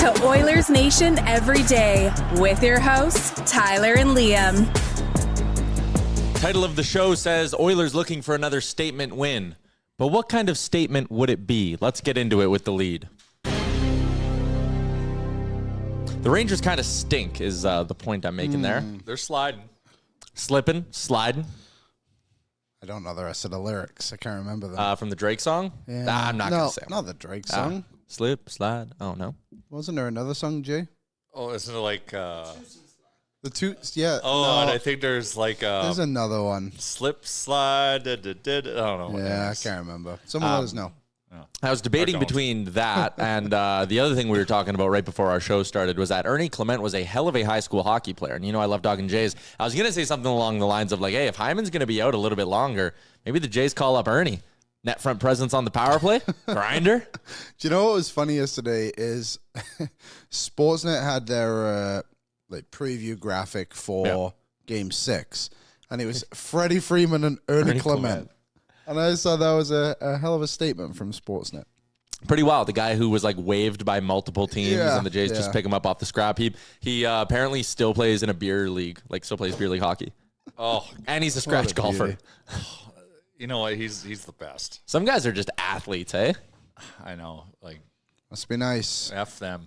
to Oilers Nation every day with your hosts, Tyler and Liam. Title of the show says Oilers looking for another statement win. But what kind of statement would it be? Let's get into it with the lead. The Rangers kind of stink is the point I'm making there. They're sliding. Slipping, sliding. I don't know the rest of the lyrics. I can't remember them. From the Drake song? Yeah. I'm not going to say them. Not the Drake song. Slip, slide. Oh, no. Wasn't there another song, Jay? Oh, isn't it like... The two, yeah. Oh, no, and I think there's like there's another one. slip, slide, I don't know what Yeah, it I is. can't remember. Someone let us know. I was debating between that and the other thing we were talking about right before our show started was that Ernie Clement was a hell of a high school hockey player. And, you know, I love dogging Jays. I was going to say something along the lines of like, hey, if Hyman's going to be out a little bit longer, maybe the Jays call up Ernie. Net front presence on the power play. Grinder. Do you know what was funny yesterday is Sportsnet had their like preview graphic for Game 6. And it was Freddie Freeman and Ernie Clement. And I just thought that was a hell of a statement from Sportsnet. Pretty wild. The guy who was like waived by multiple teams and the Jays just pick him up off the scrap heap. He apparently still plays in a beer league, like still plays beer league hockey. Oh, and he's a scratch golfer. You know what? He's the best. Some guys are just athletes, eh? I know. Like, must be nice. F them.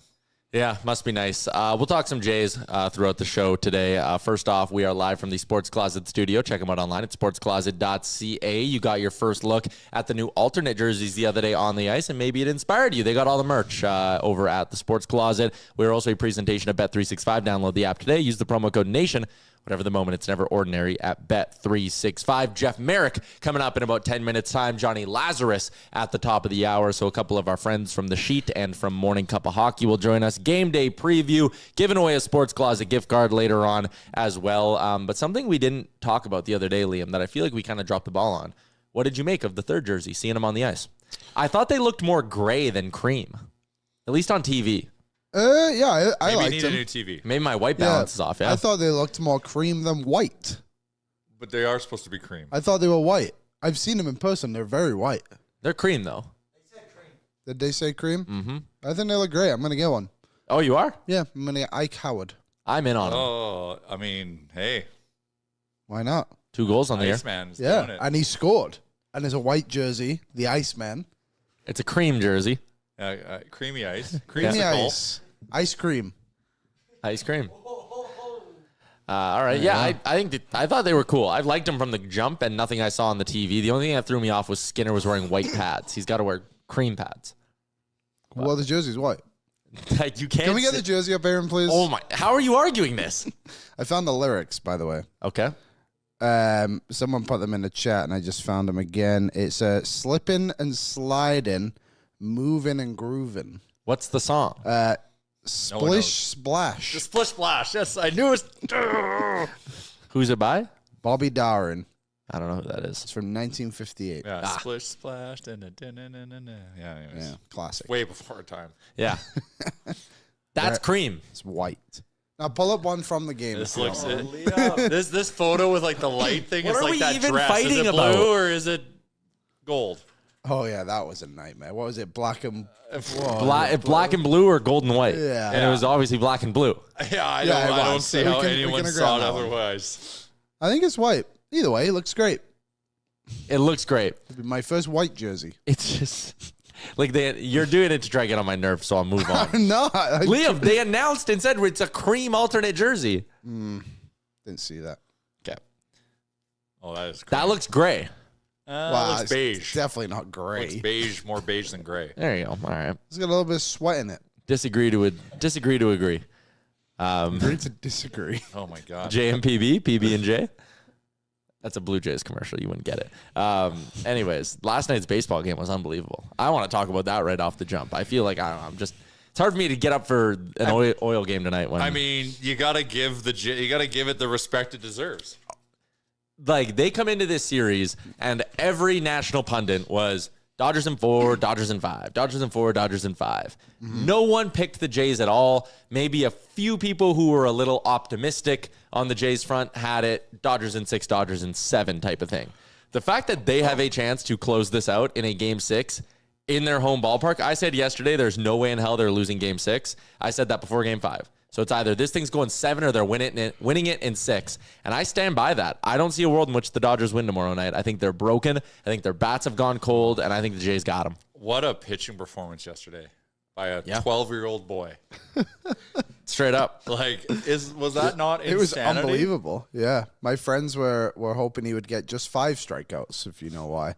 Yeah, must be nice. We'll talk some Jays throughout the show today. First off, we are live from the Sports Closet studio. Check them out online at sportscloset.ca. You got your first look at the new alternate jerseys the other day on the ice, and maybe it inspired you. They got all the merch over at the Sports Closet. We're also a presentation of Bet365. Download the app today. Use the promo code NATION. Whatever the moment, it's never ordinary at Bet365. Jeff Marek coming up in about 10 minutes' time. Jonny Lazarus at the top of the hour. So a couple of our friends from The Sheet and from Morning Cuppa Hockey will join us. Game day preview. Giving away a Sports Closet gift card later on as well. But something we didn't talk about the other day, Liam, that I feel like we kind of dropped the ball on. What did you make of the third jersey, seeing them on the ice? I thought they looked more gray than cream, at least on TV. Yeah, I Maybe liked need them. a new TV. Maybe my white balance is off, yeah. I thought they looked more cream than white. But they are supposed to be cream. I thought they were white. I've seen them in person. They're very white. They're cream, though. Did they say cream? Mm-hmm. I think they look great. I'm going to get one. Oh, you are? Yeah, I'm going to get Ike Howard. I'm in on them. Oh, I mean, hey. Why not? 2 goals on the air. Iceman's doing it. And he scored. And there's a white jersey, the Iceman. It's a cream jersey. Creamy ice. Creamy Creamsicle. ice. Ice cream. Ice cream. All right. Yeah, I thought they were cool. I liked them from the jump and nothing I saw on the TV. The only thing that threw me off was Skinner was wearing white pads. He's got to wear cream pads. Well, the jersey's white. Like, you can't. Can we get the jersey up, Aaron, please? Oh, my. How are you arguing this? I found the lyrics, by the way. Okay. Someone put them in the chat, and I just found them again. It's slipping and sliding, moving and grooving. What's the song? Splish Splash. The Splish Splash. Yes, I knew it. Who's it by? Bobby Darin. I don't know who that is. It's from 1958. Yeah, Splish Splash. Yeah, anyways. Yeah, classic. Way before our time. Yeah. That's cream. It's white. Now pull up one from the game. This looks this photo with like the light thing What is are like we that even dress. fighting Is it about? blue or is it gold? Oh yeah, that was a nightmare. What was it? Black and Black and blue or gold and white? Yeah. And it was obviously black and blue. Yeah, I it don't was. see So how we anyone can saw it agree on that one. otherwise. I think it's white. Either way, it looks great. It looks great. It'll be my first white jersey. It's just like you're doing it to try to get on my nerves, so I'll move on. I'm not. Liam, they announced and said it's a cream alternate jersey. Didn't see that. Okay. Oh, that is. That looks gray. Looks it's beige. Definitely not gray. Looks beige, more beige than gray. There you go. All right. It's got a little bit of sweat in it. Disagree to agree. Agree to disagree. Oh my god. JMPB, PB&J. That's a Blue Jays commercial. You wouldn't get it. Anyways, last night's baseball game was unbelievable. I want to talk about that right off the jump. I feel like it's hard for me to get up for an oil game tonight. When I mean, you gotta give it the respect it deserves. Like, they come into this series and every national pundit was Dodgers in 4, Dodgers in 5, Dodgers in 4, Dodgers in 5. No one picked the Jays at all. Maybe a few people who were a little optimistic on the Jays front had it Dodgers in 6, Dodgers in 7 type of thing. The fact that they have a chance to close this out in a game 6 in their home ballpark. I said yesterday there's no way in hell they're losing game 6. I said that before game 5. So it's either this thing's going 7 or they're winning it in 6. And I stand by that. I don't see a world in which the Dodgers win tomorrow night. I think they're broken. I think their bats have gone cold, and I think the Jays got them. What a pitching performance yesterday by a 12-year-old boy. Straight up. Like, was that not insanity? It was unbelievable. Yeah. My friends were hoping he would get just 5 strikeouts, if you know why.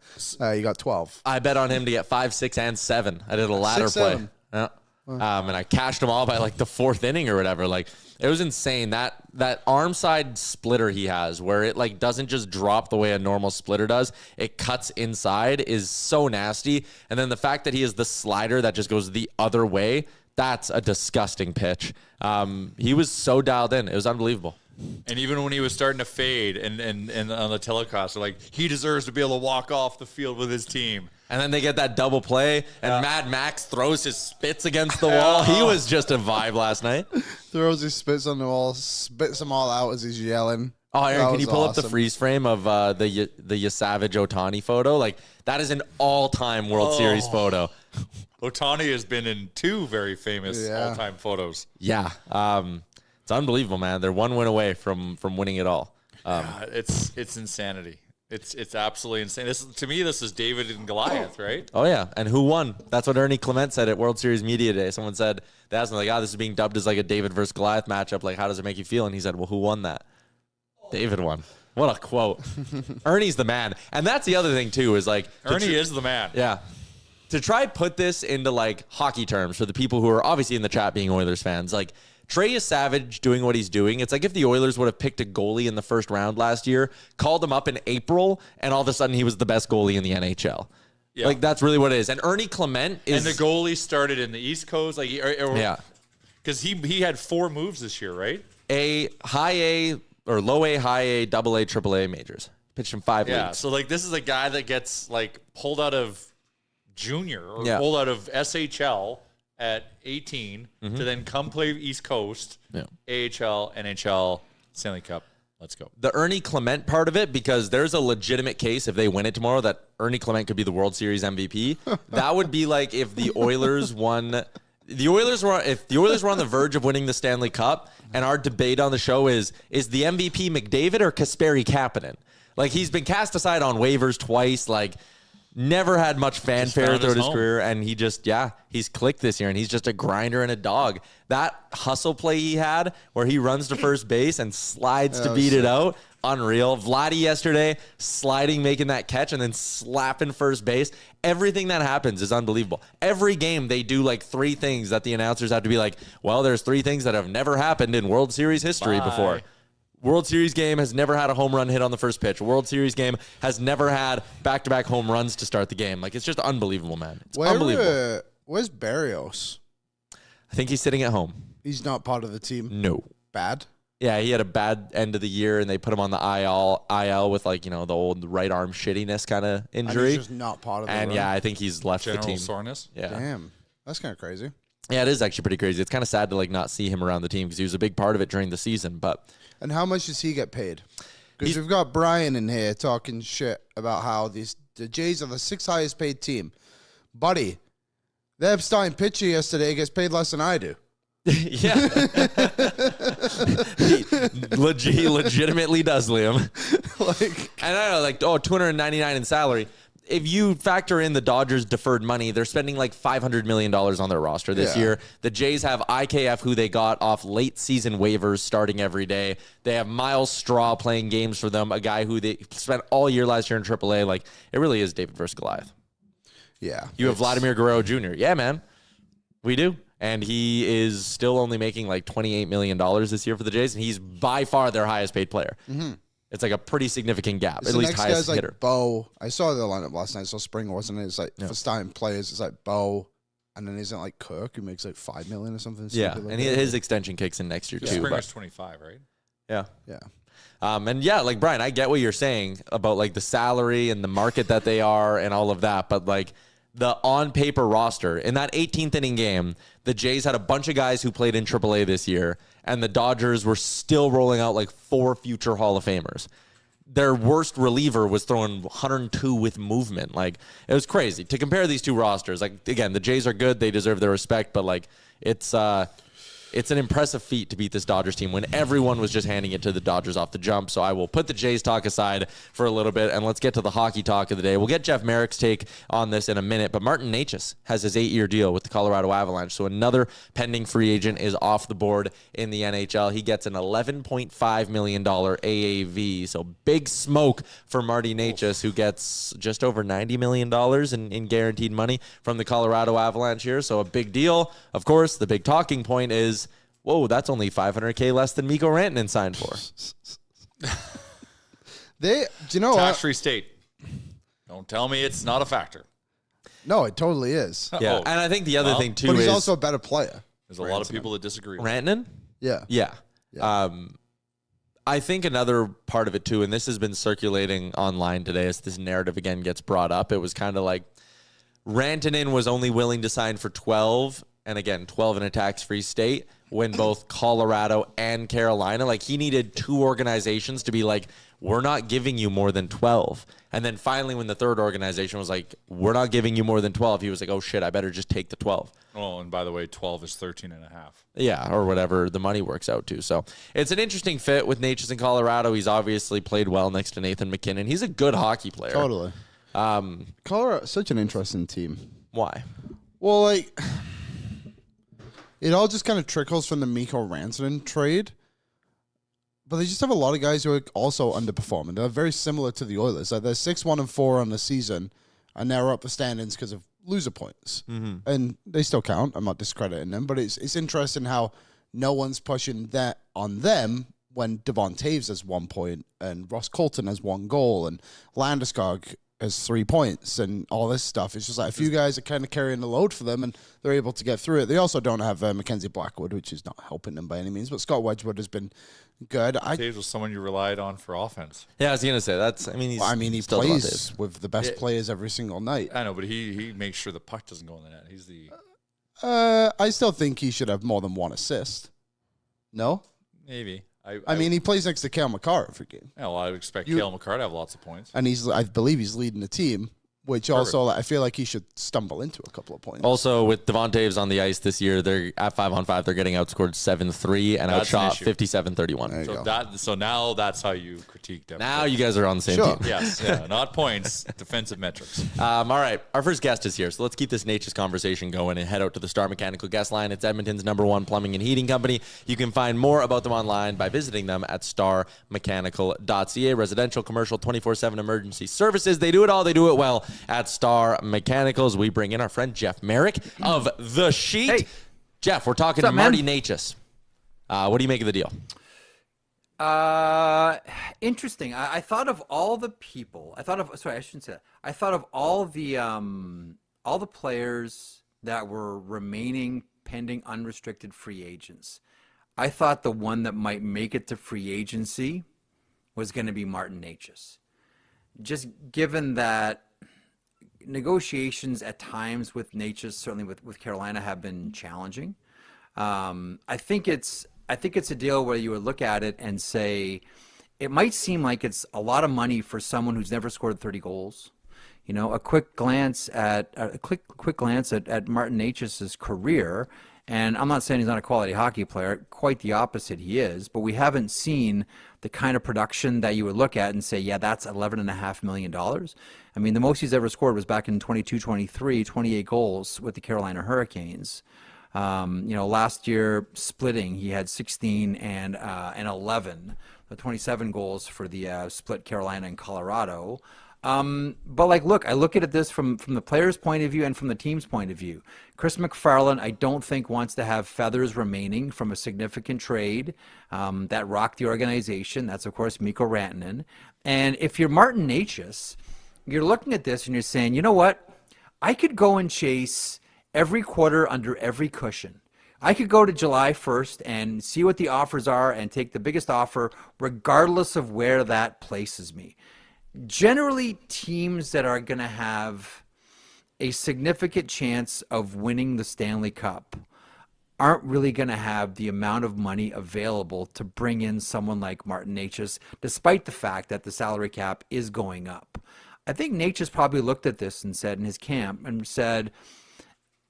He got 12. I bet on him to get 5, 6, and 7. I did a ladder 6, play. 7. Yeah. And I cashed them all by like the 4th inning or whatever. Like, it was insane. That arm side splitter he has, where it like doesn't just drop the way a normal splitter does, it cuts inside, is so nasty. And then the fact that he has the slider that just goes the other way, that's a disgusting pitch. He was so dialed in. It was unbelievable. And even when he was starting to fade and on the telecast, they're like, he deserves to be able to walk off the field with his team. And then they get that double play, and Mad Max throws his spits against the wall. He was just a vibe last night. Throws his spits on the wall, spits them all out as he's yelling. Oh, Aaron, can you pull up the freeze frame of the Savage Ohtani photo? Like, that is an all-time World Series photo. Ohtani has been in 2 very famous all-time photos. Yeah. It's unbelievable, man. They're 1 win away from winning it all. It's insanity. It's absolutely insane. To me, this is David and Goliath, right? Oh, yeah. And who won? That's what Ernie Clement said at World Series Media Day. Someone said, they asked him, like, this is being dubbed as like a David versus Goliath matchup. Like, how does it make you feel? And he said, well, who won that? David won. What a quote. Ernie's the man. And that's the other thing, too, is like... Ernie is the man. Yeah. To try put this into like hockey terms for the people who are obviously in the chat being Oilers fans, like Trey Savage doing what he's doing. It's like if the Oilers would have picked a goalie in the first round last year, called him up in April, and all of a sudden he was the best goalie in the NHL. Yeah. Like, that's really what it is. And Ernie Clement is... And the goalie started in the East Coast. Like, yeah. Because he had 4 moves this year, right? A, high A, or low A, high A, double A, triple A majors. Pitched in 5 leagues. Yeah, so like this is a guy that gets like pulled out of junior or pulled out of SHL at 18 to then come play East Coast, AHL, NHL, Stanley Cup. Let's go. The Ernie Clement part of it, because there's a legitimate case if they win it tomorrow that Ernie Clement could be the World Series MVP. That would be like if the Oilers won. If the Oilers were on the verge of winning the Stanley Cup, and our debate on the show is the MVP McDavid or Kasperi Kapanen? Like, he's been cast aside on waivers twice. Like, never had much fanfare throughout his career, and he's clicked this year, and he's just a grinder and a dog. That hustle play he had where he runs to first base and slides to beat it out, unreal. Vladdy yesterday, sliding, making that catch, and then slapping first base. Everything that happens is unbelievable. Every game, they do like 3 things that the announcers have to be like, well, there's 3 things that have never happened in World Series history before. World Series game has never had a home run hit on the first pitch. World Series game has never had back-to-back home runs to start the game. Like, it's just unbelievable, man. It's unbelievable. Where's Barrios? I think he's sitting at home. He's not part of the team? No. Bad? Yeah, he had a bad end of the year, and they put him on the IL with, like, the old right arm shittiness kind of injury. And he's just not part of the And, I think he's left the team. General soreness? Yeah. Damn. That's kind of crazy. Yeah, it is actually pretty crazy. It's kind of sad to, like, not see him around the team because he was a big part of it during the season, but... And how much does he get paid? Because we've got Brian in here talking shit about how the Jays are the 6th highest paid team. Buddy, their starting pitcher yesterday gets paid less than I do. Yeah. he legitimately does, Liam. And I know, like, $299 in salary. If you factor in the Dodgers' deferred money, they're spending like $500 million on their roster this year. The Jays have IKF, who they got off late season waivers starting every day. They have Miles Straw playing games for them, a guy who they spent all year last year in AAA. Like, it really is David versus Goliath. Yeah. You have Vladimir Guerrero Jr. Yeah, man. We do. And he is still only making like $28 million this year for the Jays, and he's by far their highest paid player. Mm-hmm. It's like a pretty significant gap. At least highest hitter. Like Bo. I saw the lineup last night. So Springer wasn't it? It's like for starting players, it's like Bo, and then isn't like Kirk who makes like $5 million or something. Yeah, and his extension kicks in next year too. Springer's 25, right? Yeah, yeah. And like Brian, I get what you're saying about like the salary and the market that they are and all of that, but like the on paper roster in that 18th inning game, the Jays had a bunch of guys who played in AAA this year, and the Dodgers were still rolling out like 4 future Hall of Famers. their worst reliever was throwing 102 with movement. Like, it was crazy to compare these two rosters. Like, again, the Jays are good. They deserve their respect, but like, it's an impressive feat to beat this Dodgers team when everyone was just handing it to the Dodgers off the jump. So I will put the Jays talk aside for a little bit, and let's get to the hockey talk of the day. We'll get Jeff Marek's take on this in a minute, but Martin Necas has his 8-year deal with the Colorado Avalanche. So another pending free agent is off the board in the NHL. He gets an $11.5 million AAV. So big smoke for Marty Necas, who gets just over $90 million in guaranteed money from the Colorado Avalanche here. So a big deal. Of course, the big talking point is, whoa, that's only $500K less than Mikko Rantanen signed for. Do you know Tax-free state. Don't tell me it's not a factor. No, it totally is. Yeah, and I think the other thing too but he's is also a better player. There's a lot of people that disagree. Rantanen. Yeah. I think another part of it too, and this has been circulating online today as this narrative again gets brought up. It was kind of like Rantanen was only willing to sign for 12, and again 12 in a tax-free state, when both Colorado and Carolina, like, he needed two organizations to be like, we're not giving you more than 12. And then finally, when the third organization was like, we're not giving you more than 12, he was like, oh shit, I better just take the 12. Oh, and by the way, 12 is 13 and a half. Yeah, or whatever the money works out to. So it's an interesting fit with Necas in Colorado. He's obviously played well next to Nathan MacKinnon. He's a good hockey player. Totally. Colorado, such an interesting team. Why? Well, like, it all just kind of trickles from the Mikko Rantanen trade. But they just have a lot of guys who are also underperforming. They're very similar to the Oilers. Like, they're 6-1-4 on the season, and they're up the standings because of loser points. Mm-hmm. And they still count. I'm not discrediting them. But it's interesting how no one's pushing that on them when Devon Taves has 1 point and Ross Colton has 1 goal and Landeskog has 3 points and all this stuff. It's just like a few guys are kind of carrying the load for them, and they're able to get through it. They also don't have Mackenzie Blackwood, which is not helping them by any means, but Scott Wedgwood has been good. Taves was someone you relied on for offense. Yeah, I was gonna say he plays with the best players every single night. I know, but he makes sure the puck doesn't go in the net. He's the. I still think he should have more than 1 assist. No, maybe. I mean, he plays next to Cale Makar every game. Yeah, well, I would expect Cale Makar to have lots of points. And I believe he's leading the team, which also I feel like he should stumble into a couple of points. Also, with Devon Taves on the ice this year, they're at 5-on-5. They're getting outscored 7-3 and outshot 57-31. So now that's how you critique them. Now you guys are on the same team. Yes, not points, defensive metrics. All right, our first guest is here, so let's keep this Necas conversation going and head out to the Star Mechanical guest line. It's Edmonton's #1 plumbing and heating company. You can find more about them online by visiting them at starmechanical.ca. Residential, commercial, 24/7 emergency services. They do it all. They do it well at Star Mechanicals. We bring in our friend Jeff Marek of The Sheet. Hey. Jeff, we're talking to Marty Necas. What do you make of the deal? Interesting. I thought of all the people. I thought of all the players that were remaining pending unrestricted free agents. I thought the one that might make it to free agency was going to be Martin Necas. Just given that negotiations at times with Necas, certainly with Carolina, have been challenging. I think it's a deal where you would look at it and say, it might seem like it's a lot of money for someone who's never scored 30 goals. You know, a quick glance at Martin Necas's career, and I'm not saying he's not a quality hockey player. Quite the opposite, he is. But we haven't seen the kind of production that you would look at and say, yeah, that's $11.5 million. I mean, the most he's ever scored was back in 22-23, 28 goals with the Carolina Hurricanes. Last year splitting, he had 16 and 11, 27 goals for the split Carolina and Colorado. But look, I look at this from the player's point of view and from the team's point of view. Chris McFarland, I don't think, wants to have feathers remaining from a significant trade that rocked the organization. That's, of course, Mikko Rantanen. And if you're Martin Necas, you're looking at this and you're saying, you know what? I could go and chase every quarter under every cushion. I could go to July 1st and see what the offers are and take the biggest offer regardless of where that places me. Generally, teams that are going to have a significant chance of winning the Stanley Cup aren't really going to have the amount of money available to bring in someone like Martin Necas, despite the fact that the salary cap is going up. I think Necas probably looked at this and said in his camp and said,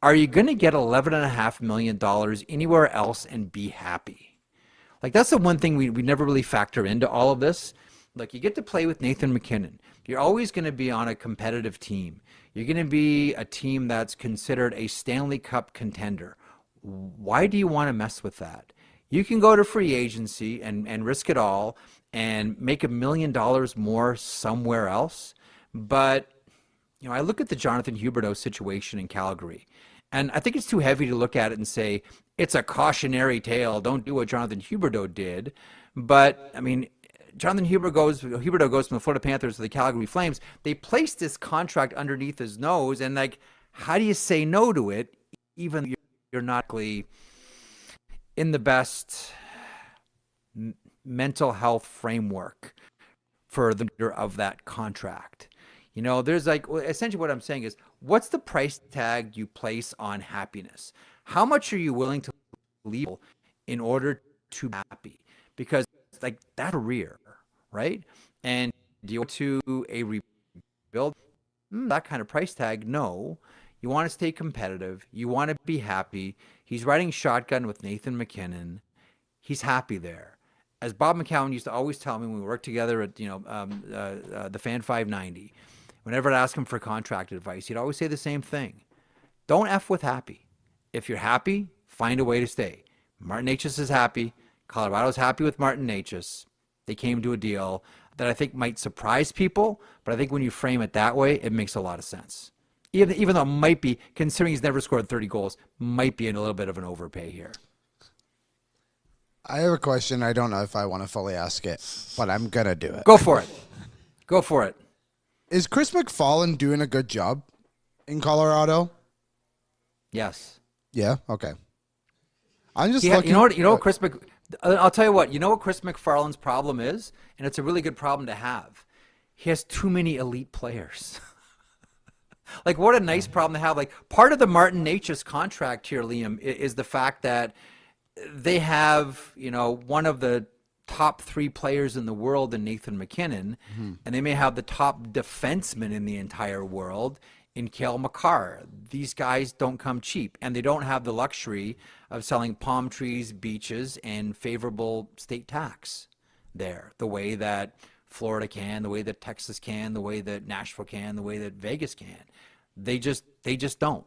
are you going to get $11.5 million anywhere else and be happy? Like, that's the one thing we never really factor into all of this. Like, you get to play with Nathan MacKinnon. You're always going to be on a competitive team. You're going to be a team that's considered a Stanley Cup contender. Why do you want to mess with that? You can go to free agency and risk it all and make $1 million more somewhere else. But, you know, I look at the Jonathan Huberdeau situation in Calgary, and I think it's too heavy to look at it and say, it's a cautionary tale. Don't do what Jonathan Huberdeau did. But, I mean, Jonathan Huberdeau goes from the Florida Panthers to the Calgary Flames. They placed this contract underneath his nose, and, like, how do you say no to it, even though you're not in the best mental health framework for the of that contract? You know, there's like, essentially what I'm saying is, what's the price tag you place on happiness? How much are you willing to leave in order to be happy? Because, like, that career, right? And do you want to a rebuild? That kind of price tag? No. You want to stay competitive. You want to be happy. He's riding shotgun with Nathan MacKinnon. He's happy there. As Bob McCown used to always tell me when we worked together at, the Fan 590, whenever I'd ask him for contract advice, he'd always say the same thing. Don't F with happy. If you're happy, find a way to stay. Martin Necas is happy. Colorado's happy with Martin Necas. They came to a deal that I think might surprise people, but I think when you frame it that way, it makes a lot of sense. Even though it might be, considering he's never scored 30 goals, might be a little bit of an overpay here. I have a question. I don't know if I want to fully ask it, but I'm going to do it. Go for it. Go for it. Is Chris McFarland doing a good job in Colorado? Yes. Yeah? Okay. I'm just looking. I'll tell you what. You know what Chris McFarland's problem is? And it's a really good problem to have. He has too many elite players. Like, what a nice problem to have. Like, part of the Martin Necas contract here, Liam, is the fact that they have, one of the top 3 players in the world in Nathan MacKinnon, and they may have the top defenseman in the entire world in Cale Makar. These guys don't come cheap, and they don't have the luxury of selling palm trees, beaches, and favorable state tax there, the way that Florida can, the way that Texas can, the way that Nashville can, the way that Vegas can. They just don't.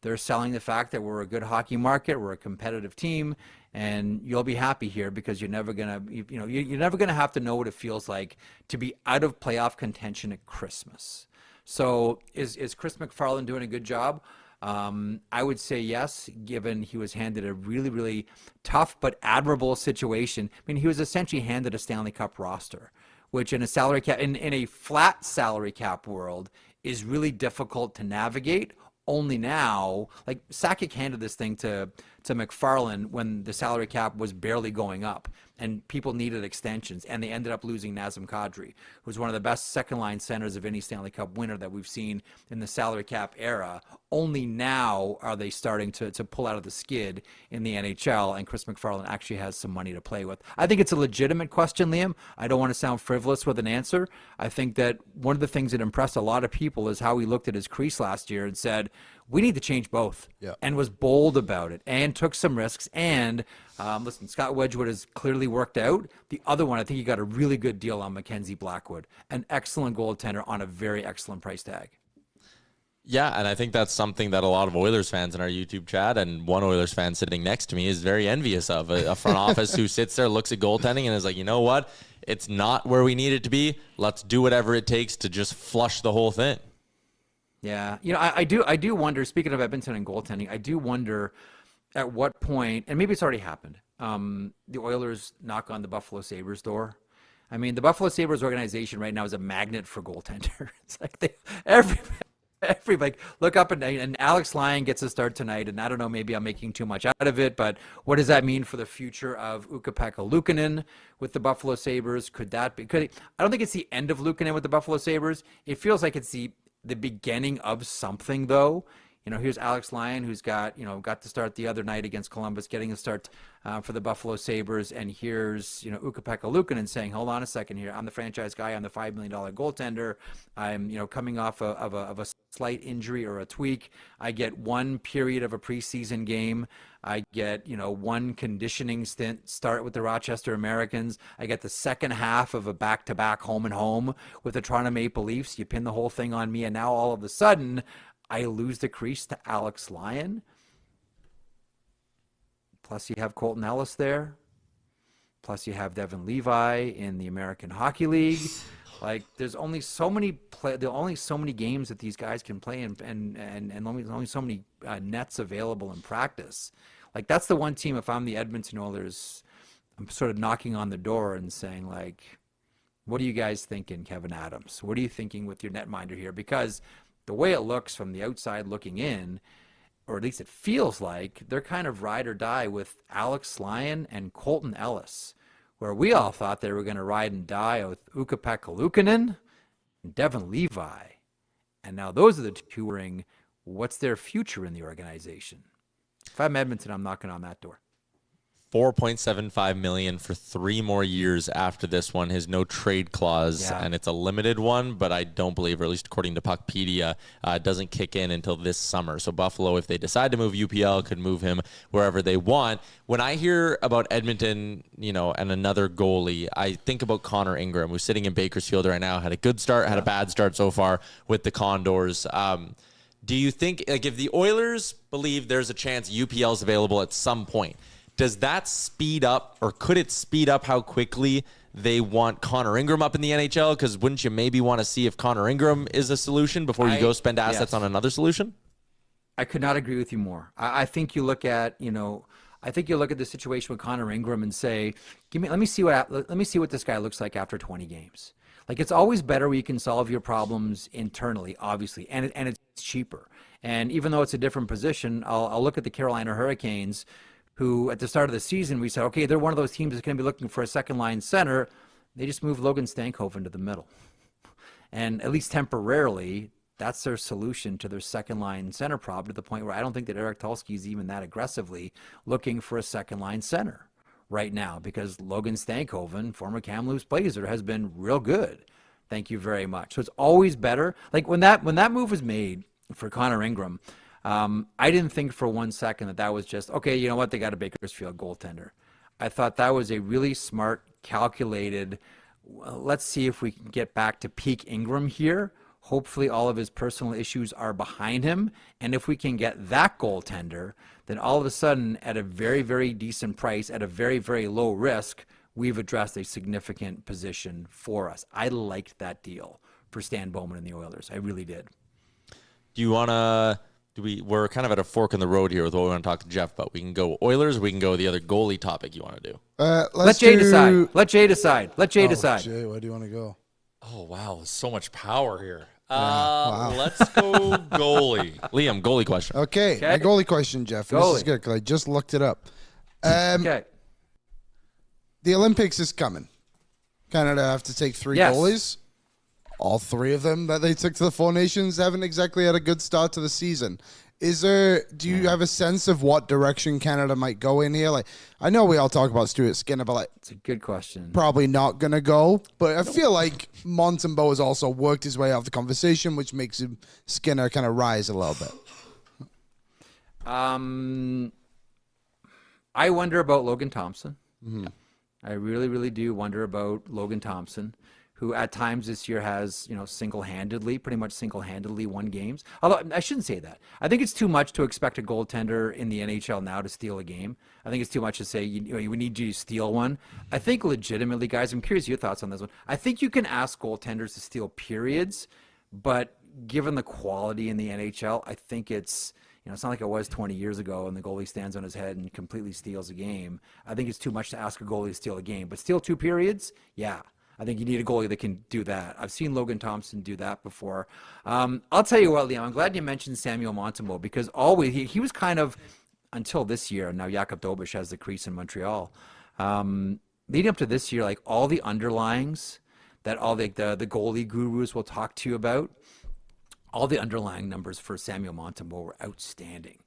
They're selling the fact that we're a good hockey market, we're a competitive team, and you'll be happy here because you're never gonna have to know what it feels like to be out of playoff contention at Christmas. So is Chris McFarland doing a good job? I would say yes, given he was handed a really, really tough but admirable situation. I mean, he was essentially handed a Stanley Cup roster, which in a salary cap, in a flat salary cap world, is really difficult to navigate. Only now, like, Sakic handed this thing to McFarland when the salary cap was barely going up and people needed extensions, and they ended up losing Nazem Kadri, who's one of the best second-line centers of any Stanley Cup winner that we've seen in the salary cap era. Only now are they starting to pull out of the skid in the NHL, and Chris McFarland actually has some money to play with. I think it's a legitimate question, Liam. I don't want to sound frivolous with an answer. I think that one of the things that impressed a lot of people is how he looked at his crease last year and said, we need to change both, and was bold about it and took some risks. And listen, Scott Wedgwood has clearly worked out. The other one, I think he got a really good deal on Mackenzie Blackwood, an excellent goaltender on a very excellent price tag. Yeah, and I think that's something that a lot of Oilers fans in our YouTube chat, and one Oilers fan sitting next to me, is very envious of. A front office who sits there, looks at goaltending, and is like, you know what? It's not where we need it to be. Let's do whatever it takes to just flush the whole thing. Yeah, I do wonder, speaking of Edmonton and goaltending, I do wonder at what point, and maybe it's already happened, the Oilers knock on the Buffalo Sabres door. I mean, the Buffalo Sabres organization right now is a magnet for goaltender. It's like everybody look up and Alex Lyon gets a start tonight, and I don't know, maybe I'm making too much out of it, but what does that mean for the future of Ukko-Pekka Luukkonen with the Buffalo Sabres? I don't think it's the end of Luukkonen with the Buffalo Sabres. It feels like it's the beginning of something, though. here's Alex Lyon, who's got to start the other night against Columbus, getting a start for the Buffalo Sabres, and here's Ukko-Pekka Luukkonen saying, hold on a second here, I'm the franchise guy, I'm the $5 million goaltender, I'm coming off of a slight injury or a tweak, I get one period of a preseason game, I get one conditioning start with the Rochester Americans, I get the second half of a back-to-back home and home with the Toronto Maple Leafs, you pin the whole thing on me, and now all of a sudden I lose the crease to Alex Lyon. Plus you have Colton Ellis there. Plus you have Devin Levi in the American Hockey League. Like there's only so many games that these guys can play and only so many nets available in practice. Like that's the one team, if I'm the Edmonton Oilers, I'm sort of knocking on the door and saying like, what are you guys thinking, Kevin Adams? What are you thinking with your netminder here? Because the way it looks from the outside looking in, or at least it feels like, they're kind of ride or die with Alex Lyon and Colton Ellis, where we all thought they were going to ride and die with Ukko-Pekka Luukkonen and Devin Levi. And now those are the two wondering what's their future in the organization. If I'm Edmonton, I'm knocking on that door. $4.75 million for 3 more years after this one. His no trade clause, and it's a limited one, but I don't believe, or at least according to Puckpedia, it doesn't kick in until this summer. So Buffalo, if they decide to move UPL, could move him wherever they want. When I hear about Edmonton, and another goalie, I think about Connor Ingram, who's sitting in Bakersfield right now, had a good start, had a bad start so far with the Condors. Do you think, like, if the Oilers believe there's a chance UPL is available at some point, does that speed up, or could it speed up how quickly they want Connor Ingram up in the NHL? Because wouldn't you maybe want to see if Connor Ingram is a solution before you go spend assets on another solution? I could not agree with you more. I think you look at, the situation with Connor Ingram and say, let me see what this guy looks like after 20 games. Like, it's always better when you can solve your problems internally, obviously, and it's cheaper. And even though it's a different position, I'll look at the Carolina Hurricanes, who at the start of the season we said, okay, they're one of those teams that's going to be looking for a second-line center. They just moved Logan Stankoven to the middle. And at least temporarily, that's their solution to their second-line center problem, to the point where I don't think that Eric Tulsky is even that aggressively looking for a second-line center right now, because Logan Stankoven, former Kamloops Blazer, has been real good. Thank you very much. So it's always better. Like when that move was made for Connor Ingram, I didn't think for 1 second that was just, okay, you know what, they got a Bakersfield goaltender. I thought that was a really smart, calculated, let's see if we can get back to peak Ingram here. Hopefully all of his personal issues are behind him. And if we can get that goaltender, then all of a sudden at a very, very decent price, at a very, very low risk, we've addressed a significant position for us. I liked that deal for Stan Bowman and the Oilers. I really did. Do you want to... We're kind of at a fork in the road here with what we want to talk to Jeff about. We can go Oilers, or we can go the other goalie topic you want to do. Let Jay decide. Let Jay decide. Jay, where do you want to go? Oh, wow. There's so much power here. Wow. Let's go goalie. Liam, goalie question. Okay. My goalie question, Jeff. This is good because I just looked it up. Okay. The Olympics is coming. Canada have to take 3 goalies. All 3 of them that they took to the Four Nations haven't exactly had a good start to the season. Do you have a sense of what direction Canada might go in here? Like, I know we all talk about Stuart Skinner, but like, it's a good question. Probably not gonna go. But I feel like Montembeault has also worked his way out of the conversation, which makes Skinner kind of rise a little bit. I wonder about Logan Thompson. Mm-hmm. I really, really do wonder about Logan Thompson, who at times this year has, pretty much single-handedly won games. Although I shouldn't say that. I think it's too much to expect a goaltender in the NHL now to steal a game. I think it's too much to say, we need you to steal one. I think legitimately, guys, I'm curious your thoughts on this one. I think you can ask goaltenders to steal periods, but given the quality in the NHL, I think it's not like it was 20 years ago and the goalie stands on his head and completely steals a game. I think it's too much to ask a goalie to steal a game. But steal 2 periods? Yeah. I think you need a goalie that can do that. I've seen Logan Thompson do that before. I'll tell you what, Liam, I'm glad you mentioned Samuel Montembeault, because always he was kind of, until this year, now Jakub Dobeš has the crease in Montreal. Leading up to this year, like all the underlyings that all the goalie gurus will talk to you about, all the underlying numbers for Samuel Montembeault were outstanding.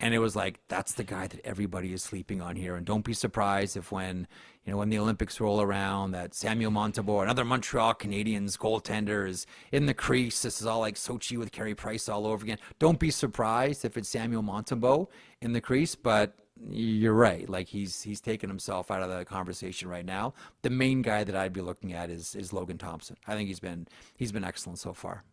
And it was like, that's the guy that everybody is sleeping on here. And don't be surprised if when the Olympics roll around, that Samuel Montembeault, another Montreal Canadiens goaltender, is in the crease. This is all like Sochi with Carey Price all over again. Don't be surprised if it's Samuel Montembeault in the crease, but you're right. Like he's taken himself out of the conversation right now. The main guy that I'd be looking at is Logan Thompson. I think he's been excellent so far.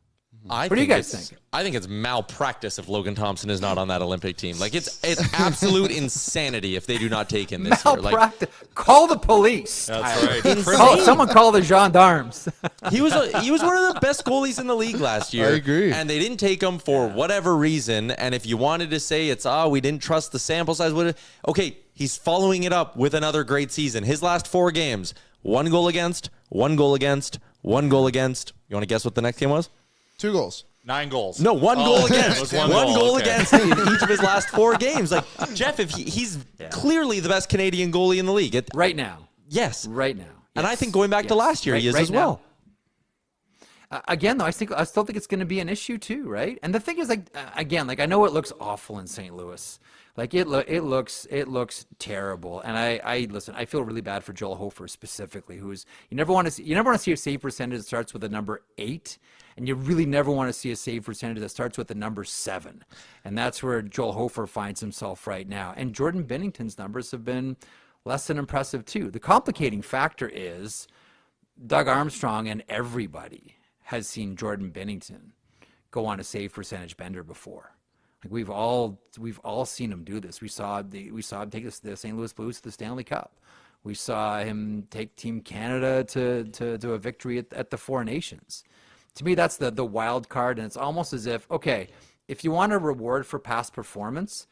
What do you guys think? I think it's malpractice if Logan Thompson is not on that Olympic team. Like it's absolute insanity if they do not take him this year. Like, call the police. That's right. Someone call the gendarmes. he was one of the best goalies in the league last year. I agree. And they didn't take him for whatever reason. And if you wanted to say it's we didn't trust the sample size, okay, he's following it up with another great season. His last 4 games, 1 goal against, 1 goal against, 1 goal against. You want to guess what the next game was? 2 goals. 9 goals. No, 1 goal against. It was one One goal okay. against in each of his last 4 games. Like Jeff, if he's clearly the best Canadian goalie in the league. Right now. Yes. Right now. And Yes. I think going back to last year, he is right as well. Again, though, I still think it's going to be an issue too, right? And the thing is, I know it looks awful in St. Louis. Like it looks terrible. And I listen. I feel really bad for Joel Hofer specifically, you never want to see a save percentage that starts with a number 8, and you really never want to see a save percentage that starts with the number 7. And that's where Joel Hofer finds himself right now. And Jordan Binnington's numbers have been less than impressive too. The complicating factor is Doug Armstrong and everybody has seen Jordan Binnington go on a save percentage bender before. Like we've all seen him do this. We saw him take the St. Louis Blues to the Stanley Cup. We saw him take Team Canada to a victory at the Four Nations. To me, that's the wild card, and it's almost as if, okay, if you want a reward for past performance,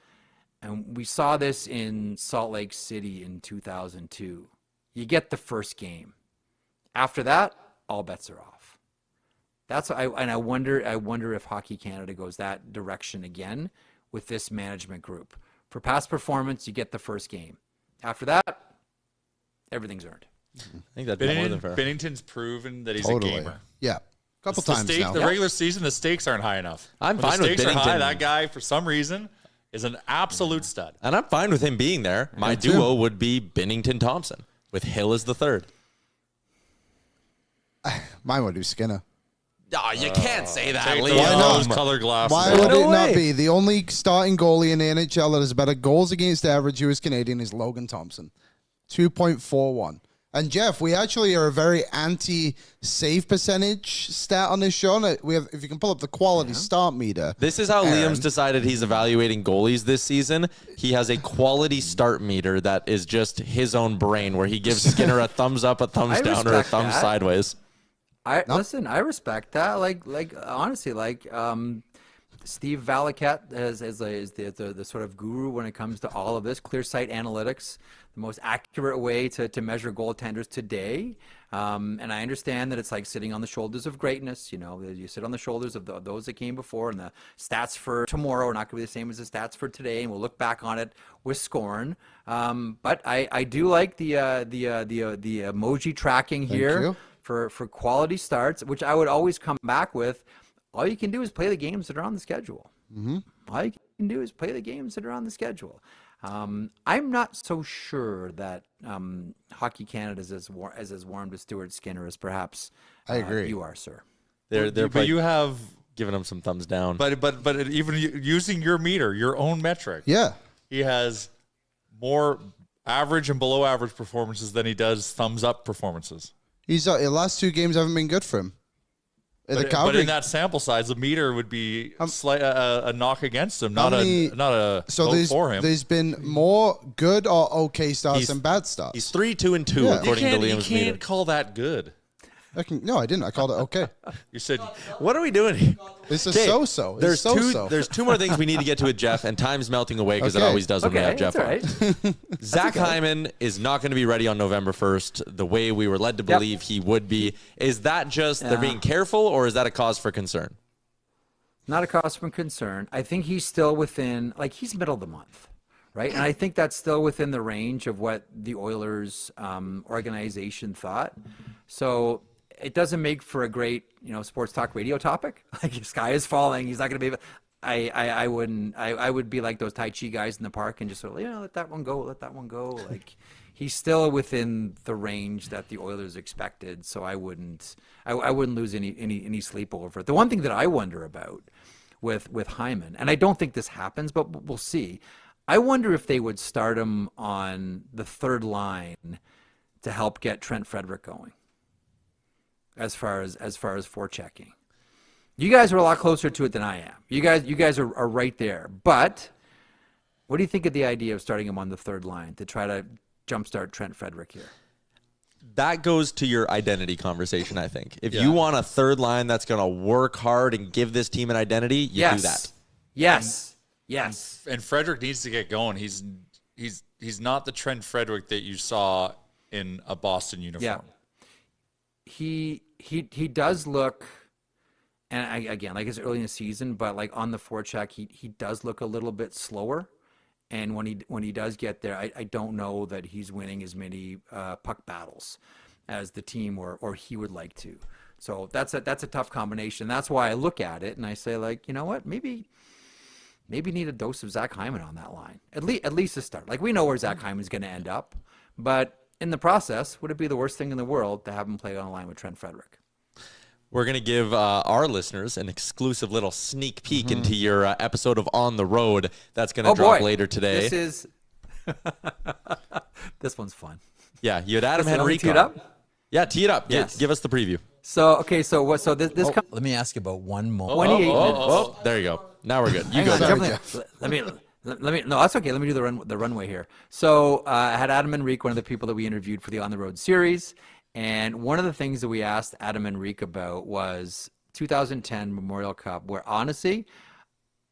and we saw this in Salt Lake City in 2002, you get the first game. After that, all bets are off. I wonder if Hockey Canada goes that direction again with this management group. For past performance, you get the first game. After that, everything's earned. I think that'd be more than fair. Binnington's proven that he's a gamer. Yeah. Couple times now. The regular season, the stakes aren't high enough. I'm when fine the with stakes are Binnington. high, that guy, for some reason, is an absolute stud. And I'm fine with him being there. My duo would be Binnington Thompson with Hill as the third. Mine would be Skinner. Oh, you can't say that, Take Leo. those colored glasses. Why off. would No it not way. be? The only starting goalie in the NHL that has better goals against average US Canadian is Logan Thompson. 2.41. And Jeff, we actually are a very anti-save percentage stat on this show. And we have, if you can pull up the quality start meter. This is how Liam's decided he's evaluating goalies this season. He has a quality start meter that is just his own brain, where he gives Skinner a thumbs up, a thumbs down, or a respect thumbs that. sideways. Listen, I respect that. Honestly, Steve Valiquette is the sort of guru when it comes to all of this. Clear sight analytics, the most accurate way to measure goaltenders today. And I understand that it's like sitting on the shoulders of greatness. You sit on the shoulders of those that came before, and the stats for tomorrow are not going to be the same as the stats for today. And we'll look back on it with scorn. But I do like the emoji tracking here. you. For quality starts, which I would always come back with, all you can do is play the games that are on the schedule. Mm-hmm. All you can do is play the games that are on the schedule. I'm not so sure that Hockey Canada is as warm to Stuart Skinner as perhaps I agree. You are, sir. But you have Giving him some thumbs down. But even using your meter, your own metric. Yeah. He has more average and below average performances than he does thumbs up performances. The last 2 games haven't been good for him. But in that sample size, the meter would be a knock against him, not a vote for him. There's been more good or okay starts than bad starts. He's 3-2-2 according to Liam's You meter. can't call that good. No, I didn't. I called it okay. You said What are we doing here? It's a Okay, so-so. There's It's so-so. There's 2 more things we need to get to with Jeff, and time's melting away because it Okay. always does when we have Jeff that's all on. right. Zach Hyman is not going to be ready on November 1st the way we were led to believe he would be. Is that just they're being careful, or is that a cause for concern? Not a cause for concern. I think he's still within, he's middle of the month, right? And I think that's still within the range of what the Oilers organization thought. So it doesn't make for a great, sports talk radio topic. Like, the sky is falling. He's not going to be. I wouldn't. I would be like those Tai Chi guys in the park and just sort of, let that one go. Let that one go. Like, he's still within the range that the Oilers expected. So I wouldn't lose any sleep over it. The one thing that I wonder about with Hyman, and I don't think this happens, but we'll see. I wonder if they would start him on the third line to help get Trent Frederick going. As far as forechecking. You guys are a lot closer to it than I am. You guys are right there. But what do you think of the idea of starting him on the third line to try to jumpstart Trent Frederick here? That goes to your identity conversation, I think. If you want a third line that's going to work hard and give this team an identity, you do that. Yes. And Frederick needs to get going. He's not the Trent Frederick that you saw in a Boston uniform. Yeah. He does look, and again, like, it's early in the season, but like on the forecheck, he does look a little bit slower. And when he does get there, I don't know that he's winning as many puck battles as the team or he would like to. So that's a tough combination. That's why I look at it and I say, like, you know what, maybe need a dose of Zach Hyman on that line. At least to start. Like, we know where Zach Hyman's going to end up, but in the process, would it be the worst thing in the world to have him play on a line with Trent Frederick? We're going to give our listeners an exclusive little sneak peek into your episode of On the Road that's going to drop later today. This one's fun. Yeah, you had Adam Henrique. Tee it up? Yeah, tee it up. Yes. Give us the preview. So this Let me ask you about one more. 28 minutes. Oh, there you go. Now we're good. You go. Let me. No, that's okay. Let me do the runway here. So I had Adam Henrique, one of the people that we interviewed for the On the Road series, and one of the things that we asked Adam Henrique about was 2010 Memorial Cup, where honestly,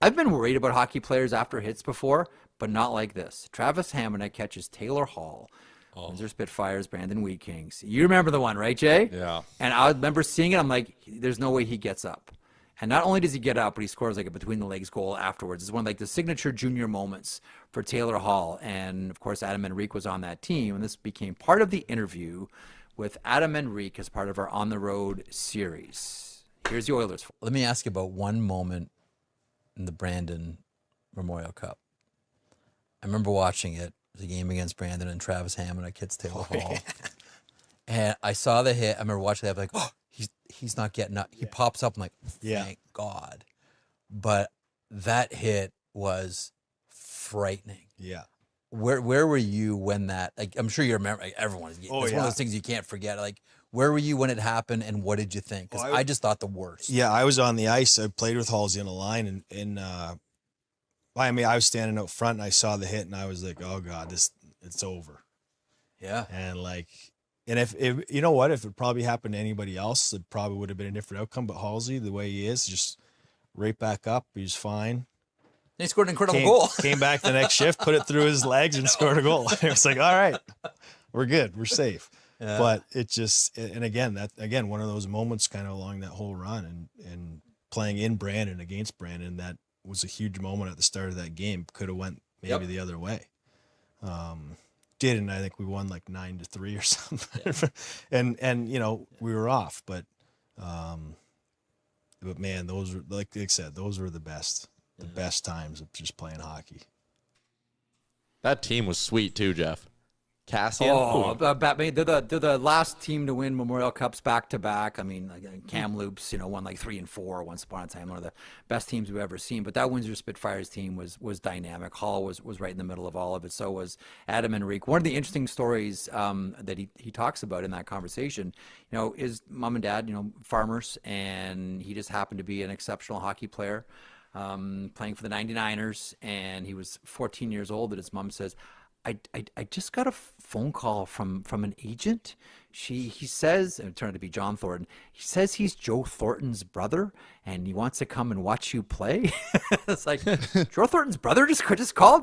I've been worried about hockey players after hits before, but not like this. Travis Hamonic catches Taylor Hall. Windsor Spitfires, Brandon Wheat Kings. You remember the one, right, Jay? Yeah. And I remember seeing it. I'm like, there's no way he gets up. And not only does he get up, but he scores like a between-the-legs goal afterwards. It's one of like the signature junior moments for Taylor Hall. And, of course, Adam Henrique was on that team. And this became part of the interview with Adam Henrique as part of our On the Road series. Here's the Oilers. Let me ask you about one moment in the Brandon Memorial Cup. I remember watching it. It was a game against Brandon and Travis Hamonic hits Taylor Hall. And I saw the hit. I remember watching that. I'm like, oh, he's not getting up. He pops up. I'm like, thank God. But that hit was frightening. Yeah. Where were you when that? Like, I'm sure you remember. Like, everyone. It's one of those things you can't forget. Like, where were you when it happened, and what did you think? Because I just thought the worst. Yeah, I was on the ice. I played with Halsey on the line, and I was standing out front, and I saw the hit, and I was like, oh God, it's over. Yeah. And like. And if you know what, if it probably happened to anybody else, it probably would have been a different outcome. But Halsey, the way he is, just right back up. He's fine. He scored an incredible goal. Came back the next shift, put it through his legs, and scored a goal. It was like, all right, we're good, we're safe. Yeah. But it just, and again, one of those moments kind of along that whole run, and playing in Brandon against Brandon, that was a huge moment at the start of that game. Could have went maybe the other way. Did, and I think we won like 9-3 or something. and we were off, but man, those were, like I said, those were the best times of just playing hockey. That team was sweet too, Jeff. Cassian. They're the last team to win Memorial Cups back to back. I mean, like Kamloops, won like 3 and 4 once upon a time. One of the best teams we've ever seen. But that Windsor Spitfires team was dynamic. Hall was right in the middle of all of it. So was Adam Henrique. One of the interesting stories that he talks about in that conversation, is mom and dad, farmers, and he just happened to be an exceptional hockey player, playing for the 99ers, and he was 14 years old. And his mom says, I just got a phone call from an agent. He says, and it turned out to be John Thornton. He says he's Joe Thornton's brother, and he wants to come and watch you play. It's like, Joe Thornton's brother just called.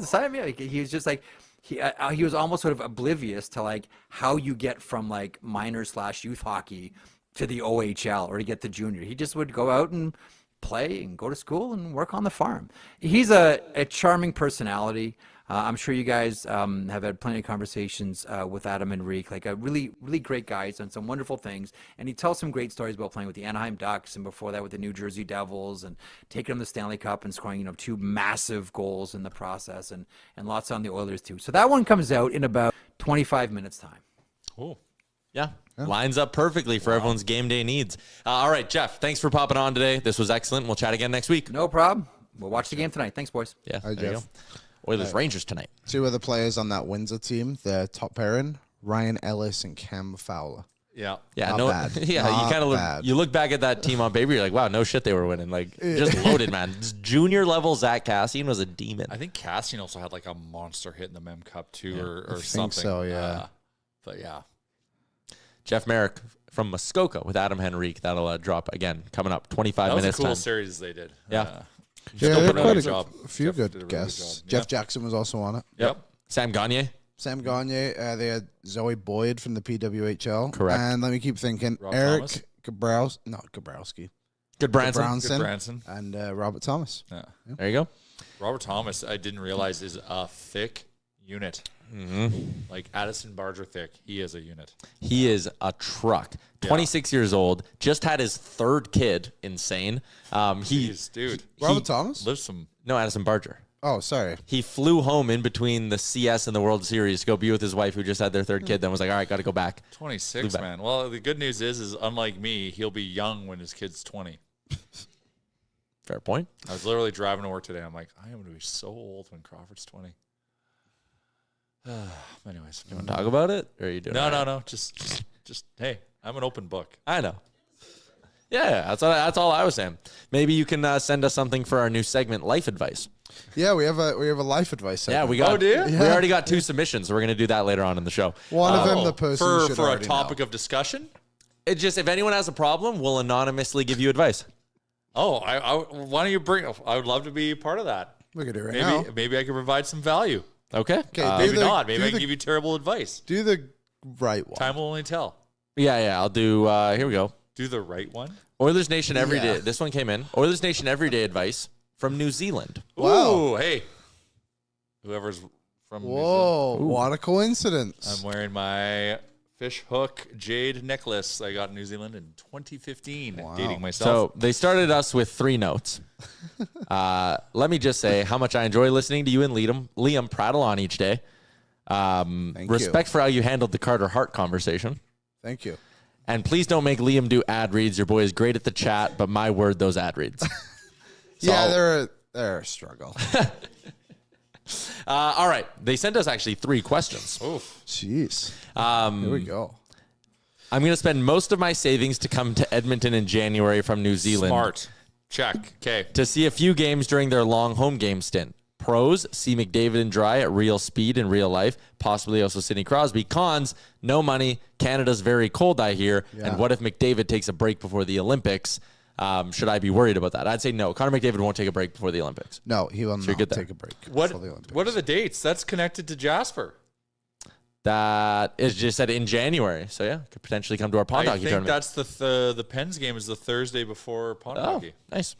He was just like, he was almost sort of oblivious to like how you get from like minor/youth hockey to the OHL or to get to junior. He just would go out and play and go to school and work on the farm. He's a charming personality. I'm sure you guys have had plenty of conversations with Adam Henrique, like a really, really great guy. He's done some wonderful things, and he tells some great stories about playing with the Anaheim Ducks and before that with the New Jersey Devils and taking them to the Stanley Cup and scoring, 2 massive goals in the process, and lots on the Oilers too. So that one comes out in about 25 minutes time. Oh, Yeah. Lines up perfectly for everyone's game day needs. All right, Jeff, thanks for popping on today. This was excellent. We'll chat again next week. No problem. We'll watch the game tonight. Thanks, boys. Yeah, Hi, there you Jeff. go. Oilers Rangers tonight. 2 other players on that Windsor team, the top pairing, Ryan Ellis and Cam Fowler. yeah. Yeah, Not bad. Yeah, Not you kind of bad. you look back at that team on paper, you're like, wow, no shit, they were winning. Like, just loaded, man. Junior level Zach Cassian was a demon. I think Cassian also had like a monster hit in the Mem Cup too, or think something. so, yeah. But yeah, Jeff Marek from Muskoka with Adam Henrique. That'll drop again coming up 25 that was minutes a cool time. series they did. Yeah. Yeah, Jeff they're did a quite good job. a few Jeff good did a really good guests. job. Jeff Yeah. Jackson was also on it. Yep. Sam Gagne. Sam Gagne. They had Zoe Boyd from the PWHL. Correct. And let me keep thinking. Rob Eric Thomas? Gabrowski. Good Branson. Branson. Good Branson. And Robert Thomas. Yeah. There you go. Robert Thomas, I didn't realize is a thick unit. Like Addison Barger thick. He is a unit. He is a truck. 26 years old. Just had his 3rd kid. Insane. Jeez, dude. Robert Thomas? Lives some. No, Addison Barger. Oh, sorry. He flew home in between the CS and the World Series to go be with his wife who just had their 3rd kid. Then was like, all right, got to go back. 26, back. man. Well, the good news is unlike me, he'll be young when his kid's 20. Fair point. I was literally driving to work today. I'm like, I am going to be so old when Crawford's 20. Anyways. You want to talk about it? Or are you doing No, all no, right? no. Just, hey, I'm an open book. I know. Yeah, that's all I was saying. Maybe you can send us something for our new segment, Life Advice. Yeah, we have a life advice segment. Yeah, we got. Oh, do you? We already got 2 submissions, so we're gonna do that later on in the show. One of them, the person should for a already topic know. of discussion. It's just if anyone has a problem, we'll anonymously give you advice. Oh, I why don't you bring? I would love to be part of that. Look at it right now. Maybe I can provide some value. Okay. Okay, Maybe do the- not. Maybe do I can the- give you terrible advice. Do the right one. Time will only tell. Yeah. I'll do. Here we go. Do the right one. Oilers Nation every day. Yeah. This one came in. Oilers Nation everyday advice from New Zealand. Wow. Ooh, hey. Whoever's from New Zealand. Whoa, what a coincidence. I'm wearing my fish hook jade necklace I got in New Zealand in 2015. Dating myself. So they started us with 3 notes. Let me just say how much I enjoy listening to you and Liam prattle on each day. Respect for how you handled the Carter Hart conversation. Thank you. And please don't make Liam do ad reads. Your boy is great at the chat, but my word, those ad reads. Yeah, they're a struggle. All right. They sent us actually 3 questions. Jeez. Here we go. I'm going to spend most of my savings to come to Edmonton in January from New Zealand. Smart. Check. Okay. To see a few games during their long home game stint. Pros, see McDavid and Dry at real speed in real life, possibly also Sidney Crosby. Cons, no money. Canada's very cold, I hear. Yeah. And what if McDavid takes a break before the Olympics? Should I be worried about that? I'd say no. Connor McDavid won't take a break before the Olympics. No, he will not good there. take a break. What for the Olympics. What are the dates? That's connected to Jasper. That is just said in January. So, yeah, could potentially come to our pond I hockey think tournament. that's the Pens game is the Thursday before pond Oh, hockey. nice.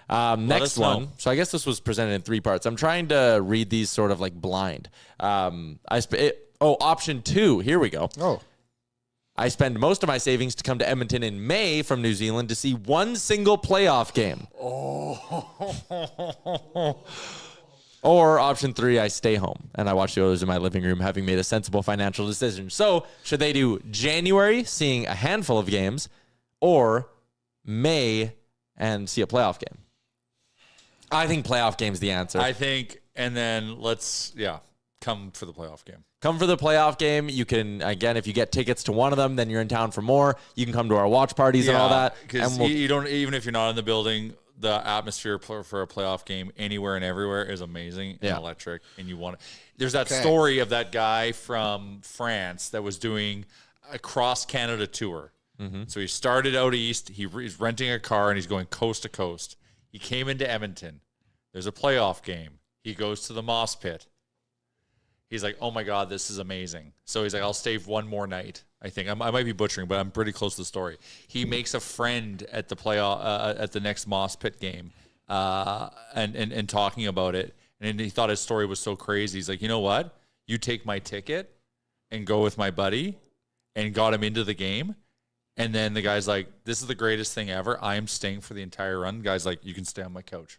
Next us know. one. So I guess this was presented in 3 parts. I'm trying to read these sort of like blind. Option 2. Here we go. Oh, I spend most of my savings to come to Edmonton in May from New Zealand to see one single playoff game. Or option 3, I stay home and I watch the Oilers in my living room, having made a sensible financial decision. So should they do January, seeing a handful of games, or May and see a playoff game? I think playoff game's the answer. I think, and then come for the playoff game. Come for the playoff game. You can, again, if you get tickets to one of them, then you're in town for more. You can come to our watch parties and all that. Because And we'll- you don't, even if you're not in the building, the atmosphere for a playoff game anywhere and everywhere is amazing and electric. And you want to. There's that story of that guy from France that was doing a cross Canada tour. Mm-hmm. So he started out east. He's renting a car and he's going coast to coast. He came into Edmonton. There's a playoff game. He goes to the Moss Pit. He's like, oh my God, this is amazing. So he's like, I'll stay one more night. I think I might be butchering, but I'm pretty close to the story. He makes a friend at the playoff at the next Moss Pit game, and talking about it, and he thought his story was so crazy. He's like, you know what? You take my ticket and go with my buddy, and got him into the game. And then the guy's like, this is the greatest thing ever. I am staying for the entire run. The guy's like, you can stay on my couch.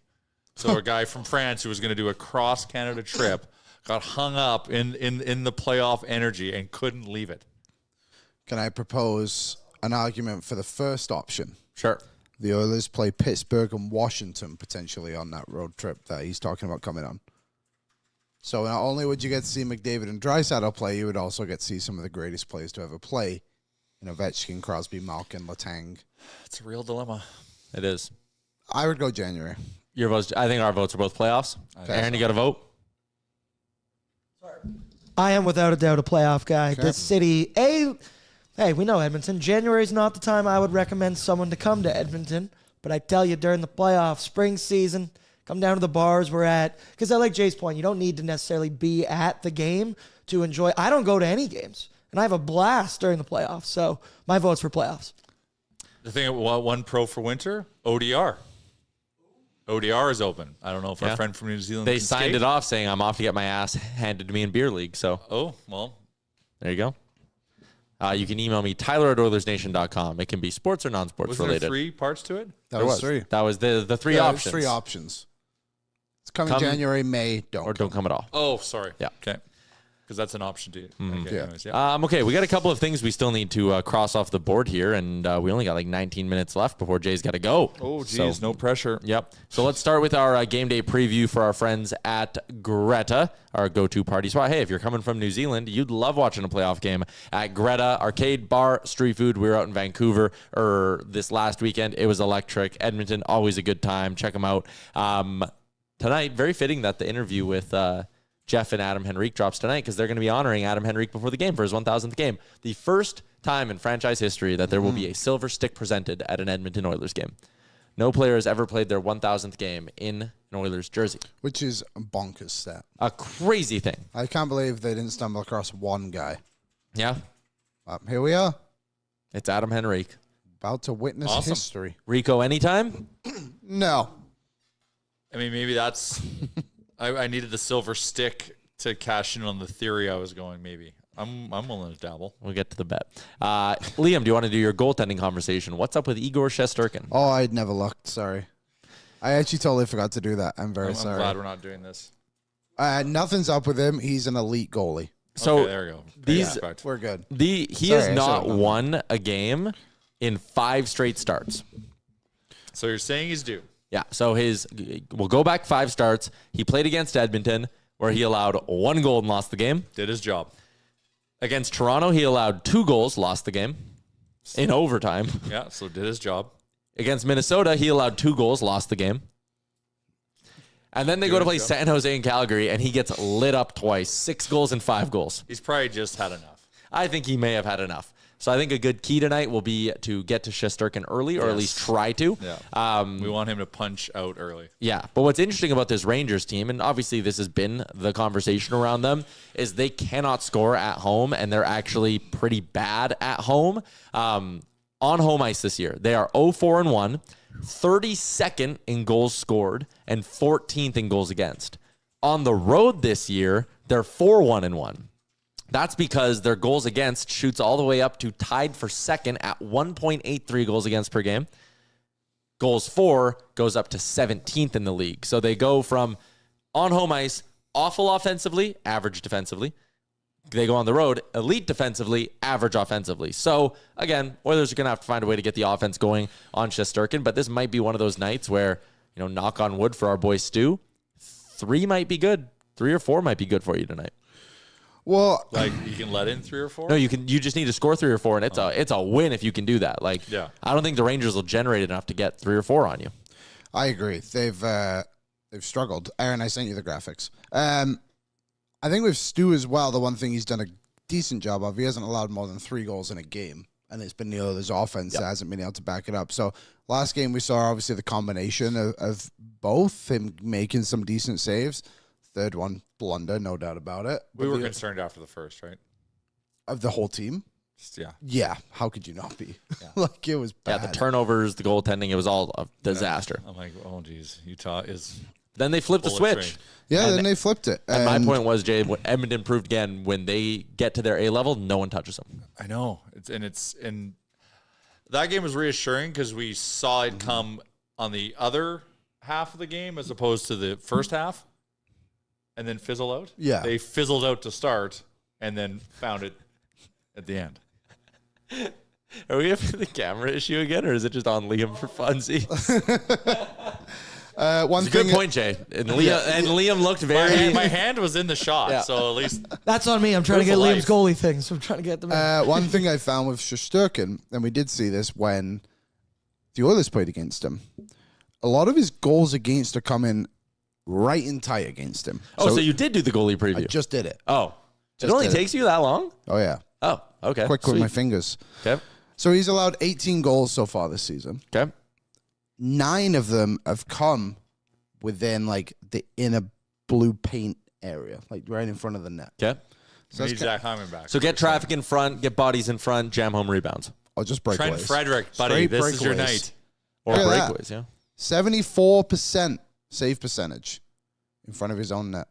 So a guy from France who was going to do a cross-Canada trip got hung up in the playoff energy and couldn't leave it. Can I propose an argument for the first option? Sure. The Oilers play Pittsburgh and Washington potentially on that road trip that he's talking about coming on. So not only would you get to see McDavid and Draisaitl play, you would also get to see some of the greatest players to ever play. Ovechkin, Crosby, Malkin, Letang. It's a real dilemma. It is. I would go January. Your votes. I think our votes are both playoffs. Aaron, you got a vote? I am without a doubt a playoff guy. Okay. This city, hey, we know Edmonton. January's not the time I would recommend someone to come to Edmonton. But I tell you, during the playoffs, spring season, come down to the bars we're at. Because I like Jay's point. You don't need to necessarily be at the game to enjoy. I don't go to any games. And I have a blast during the playoffs. So my vote's for playoffs. The thing, one pro for winter, ODR. ODR is open. I don't know if our friend from New Zealand They can signed skate. it off saying I'm off to get my ass handed to me in beer league. So Oh, well. there you go. You can email me, Tyler@Oilersnation.com. It can be sports or non-sports Was related. there 3 parts to it? That was 3. That was the three Yeah, options. 3 options. It's coming Come- January, May, Or don't come at all. Oh, sorry. Yeah. Okay. Because that's an option too. Okay, Yeah. anyways, yeah. Okay, we got a couple of things we still need to cross off the board here, and we only got like 19 minutes left before Jay's got to go. Oh, geez, no pressure. Yep. So let's start with our game day preview for our friends at Greta, our go-to party spot. Hey, if you're coming from New Zealand, you'd love watching a playoff game at Greta Arcade Bar, Street Food. We were out in Vancouver this last weekend. It was electric. Edmonton, always a good time. Check them out. Tonight, very fitting that the interview with Jeff and Adam Henrique drops tonight because they're going to be honoring Adam Henrique before the game for his 1,000th game. The first time in franchise history that there will be a silver stick presented at an Edmonton Oilers game. No player has ever played their 1,000th game in an Oilers jersey. Which is a bonkers stat. A crazy thing. I can't believe they didn't stumble across one guy. Yeah. Here we are, It's Adam Henrique. about to witness Awesome. history. Rico, anytime? No. I mean, maybe that's... I needed the silver stick to cash in on the theory I was going, maybe. I'm willing to dabble. We'll get to the bet. Liam, do you want to do your goaltending conversation? What's up with Igor Shesterkin? Oh, I'd never looked. Sorry. I actually totally forgot to do that. I'm very I'm sorry. glad we're not doing this. Nothing's up with him. He's an elite goalie. So Okay, there we go. these- Respect. We're good. he Sorry, has I not should've done won a game in 5 straight starts. So you're saying he's due. Yeah, so we'll go back 5 starts. He played against Edmonton, where he allowed 1 goal and lost the game. Did his job. Against Toronto, he allowed 2 goals, lost the game in overtime. Yeah, so did his job. Against Minnesota, he allowed 2 goals, lost the game. And then they go to play his job. San Jose and Calgary, and he gets lit up twice, 6 goals and 5 goals. He's probably just had enough. I think he may have had enough. So I think a good key tonight will be to get to Shesterkin early, or at least try to. Yeah. We want him to punch out early. Yeah, but what's interesting about this Rangers team, and obviously this has been the conversation around them, is they cannot score at home, and they're actually pretty bad at home. On home ice this year, they are 0-4-1, 32nd in goals scored, and 14th in goals against. On the road this year, they're 4-1-1. That's because their goals against shoots all the way up to tied for second at 1.83 goals against per game. Goals for goes up to 17th in the league. So they go from on home ice, awful offensively, average defensively. They go on the road, elite defensively, average offensively. So again, Oilers are going to have to find a way to get the offense going on Shesterkin, but this might be one of those nights where, knock on wood for our boy Stu, 3 might be good. 3 or 4 might be good for you tonight. Well, Like, you can let in 3 or 4? No, you just need to score 3 or 4, and it's a win if you can do that. Like, Yeah. I don't think the Rangers will generate enough to get 3 or 4 on you. I agree. They've struggled. Aaron, I sent you the graphics. I think with Stu as well, the one thing he's done a decent job of, he hasn't allowed more than 3 goals in a game, and it's been the Oilers' offense that hasn't been able to back it up. So last game we saw obviously the combination of both, him making some decent saves. Third one, blunder, no doubt about it. We were concerned after the first, right? Of the whole team. Yeah, how could you not be? Like, it was bad. Yeah, the turnovers, the goaltending, it was all a disaster. I'm like, oh, geez, Utah is. Then they flipped the bullet switch. train. Yeah, then they flipped it. And my point was, Jay, what Edmonton proved again, when they get to their A level, no one touches them. I know. And that game was reassuring because we saw it come on the other half of the game as opposed to the first half and then fizzle out. Yeah. They fizzled out to start and then found it at the end. Are we having the camera issue again, or is it just on Liam for funsies? One It's a good point, Jay. And Liam looked very. My hand was in the shot, so at least That's on me. I'm trying to get Proof of Liam's goalie thing, so I'm trying to get them in. One thing I found with Shesterkin, and we did see this when the Oilers played against him, a lot of his goals against are coming right in tight against him. So you did do the goalie preview? I just did it. Oh. Just it only did it. takes you that long? Oh, yeah. Oh, okay. Quick with Sweet. my fingers. Okay. So he's allowed 18 goals so far this season. Okay. 9 of them have come within, like, the inner blue paint area, like right in front of the net. Okay. So we that's need Zach Hyman back. So get traffic in front, get bodies in front, jam home rebounds. I'll just break Trent ways. Frederick, buddy, Straight this is your breakaways. night. Or Look at that. breakaways, yeah. 74% save percentage in front of his own net.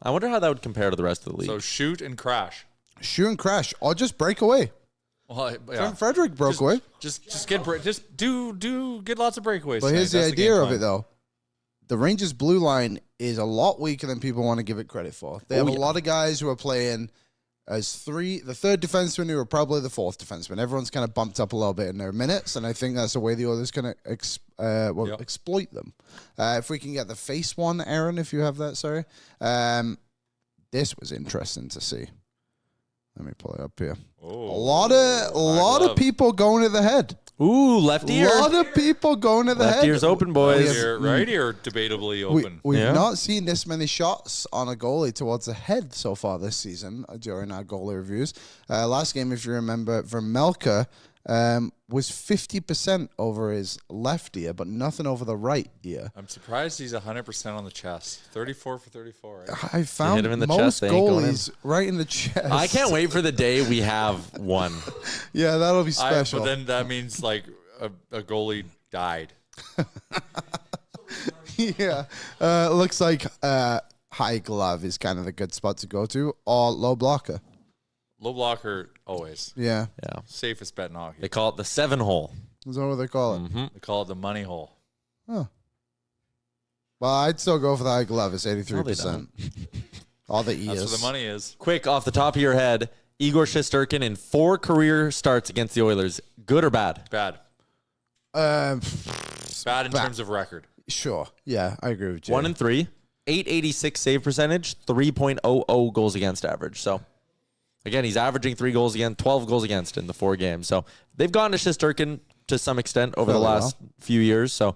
I wonder how that would compare to the rest of the league. So shoot and crash. Shoot and crash, or just break away. Well, Trent Frederick broke away. Just get get lots of breakaways. But here's tonight. the That's game idea of plan. it, though. The Rangers' blue line is a lot weaker than people want to give it credit for. They have a lot of guys who are playing as the third defenseman, who are probably the fourth defenseman. Everyone's kind of bumped up a little bit in their minutes, and I think that's the way the Oilers can exploit them. If we can get the face one, Aaron, if you have that, sorry. This was interesting to see. Let me pull it up here. Oh, A lot of people going to the head. Ooh, left ear. A lot of people going to the Left head. ear's open, boys. Here, right here, debatably open. We've Yeah. not seen this many shots on a goalie towards the head so far this season during our goalie reviews. Last game, if you remember, Vermelka was 50% over his left ear, but nothing over the right ear. I'm surprised he's 100% on the chest. 34 for 34. Right? I found hit him in the most chest, they ain't going in. goalies right in the chest. I can't wait for the day we have one. Yeah, that'll be special. But then that means like a goalie died. Yeah. Looks like high glove is kind of the good spot to go to, or low blocker. Low blocker always. Yeah. Yeah. Safest bet in hockey. They call it the 7-hole. Is that what they call it? They call it the money hole. Well, I'd still go for the high glove. It's 83%. All the ears. That's where the money is. Quick, off the top of your head, Igor Shesterkin in 4 career starts against the Oilers. Good or bad? Bad. Um, Bad in terms of record. Sure. Yeah, I agree with you. 1 and 3, 886 save percentage, 3.00 goals against average. So, again, he's averaging 3 goals against, 12 goals against in the 4 games. So, they've gone to Shesterkin to some extent over the last few years. So,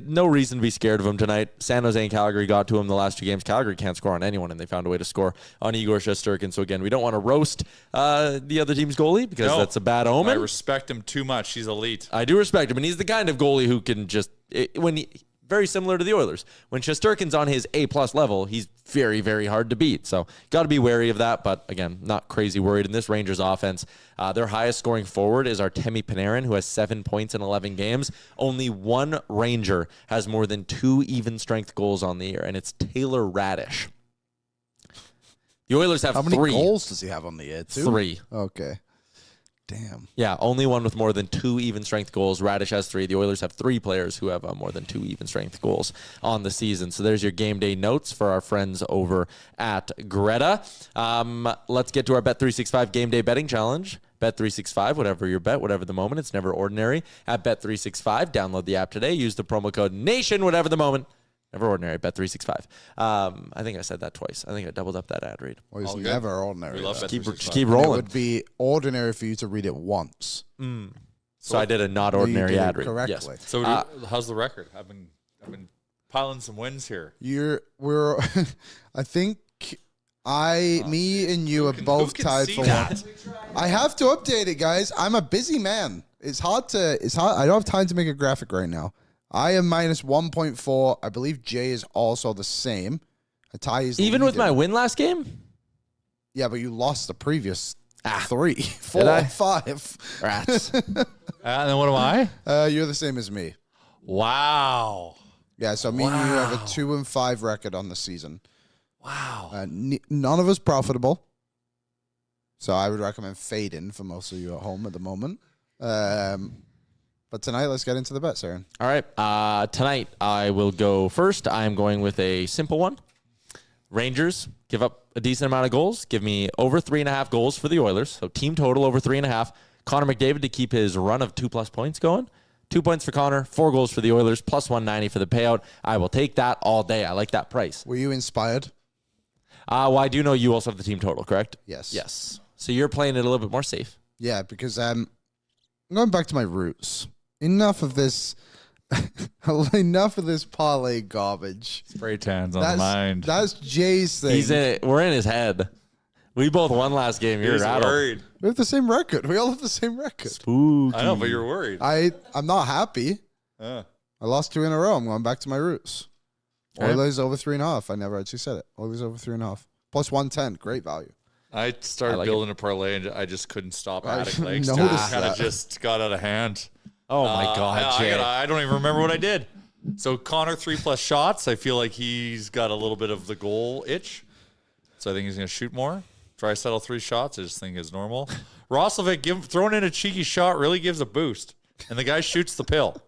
no reason to be scared of him tonight. San Jose and Calgary got to him the last 2 games. Calgary can't score on anyone, and they found a way to score on Igor Shesterkin. So, again, we don't want to roast the other team's goalie because that's a bad omen. I respect him too much. He's elite. I do respect him, and he's the kind of goalie who can just very similar to the Oilers. When Shesterkin's on his A+ level, he's very, very hard to beat. So got to be wary of that. But again, not crazy worried in this Rangers offense. Their highest scoring forward is Artemi Panarin, who has 7 points in 11 games. Only one Ranger has more than 2 even strength goals on the year, and it's Taylor Radish. The Oilers have 3. How many goals does he have on the year? 2? 3. Okay. Damn. Yeah, only one with more than 2 even strength goals. Radish has 3. The Oilers have 3 players who have more than 2 even strength goals on the season. So there's your game day notes for our friends over at Greta. Let's get to our Bet365 game day betting challenge. Bet365, whatever your bet, whatever the moment. It's never ordinary. At Bet365, download the app today. Use the promo code NATION, whatever the moment. Never ordinary, Bet365. I think I said that twice. I think I doubled up that ad read. Well, it's All good. never ordinary. We love though. Bet365. Just keep It rolling. would be ordinary for you to read it once. So I did a not You ordinary did it ad read. correctly. Yes. So how's the record? I've been piling some wins here. We're I think me and you are both tied for one. I have to update it, guys. I'm a busy man. It's hard. I don't have time to make a graphic right now. I am minus 1.4. I believe Jay is also the same. A tie is Even with leading. my win last game? Yeah, but you lost the previous 3, 4, I? 5. Rats. And then what am I? You're the same as me. Wow. Yeah, so me and you have a 2-5 record on the season. Wow. None of us profitable. So I would recommend fading for most of you at home at the moment. But tonight, let's get into the bets, Aaron. All right. Tonight, I will go first. I'm going with a simple one. Rangers give up a decent amount of goals. Give me over 3.5 goals for the Oilers. So team total over 3.5. Connor McDavid to keep his run of 2+ points going. 2 points for Connor, 4 goals for the Oilers, plus 190 for the payout. I will take that all day. I like that price. Were you inspired? Well, I do know you also have the team total, correct? Yes. Yes. So you're playing it a little bit more safe. Yeah, because I'm going back to my roots. Enough of this parlay garbage. Spray tans on the mind. That's Jay's thing. We're in his head. We both won last game. You're He's rattled. worried. We have the same record. We all have the same record. Spooky. I know, but you're worried. I'm not happy. Uh. I lost 2 in a row. I'm going back to my roots. All right. Oilers over 3.5. I never actually said it. Oilers over 3.5. Plus 110. Great value. I started like building a parlay and I just couldn't stop I adding legs. noticed Kind that. of just got out of hand. Oh, my God, Jay. I don't even remember what I did. So Connor 3+ shots. I feel like he's got a little bit of the goal itch. So I think he's going to shoot more. Try settle 3 shots. I just think is normal. Roslovic throwing in a cheeky shot really gives a boost. And the guy shoots the pill.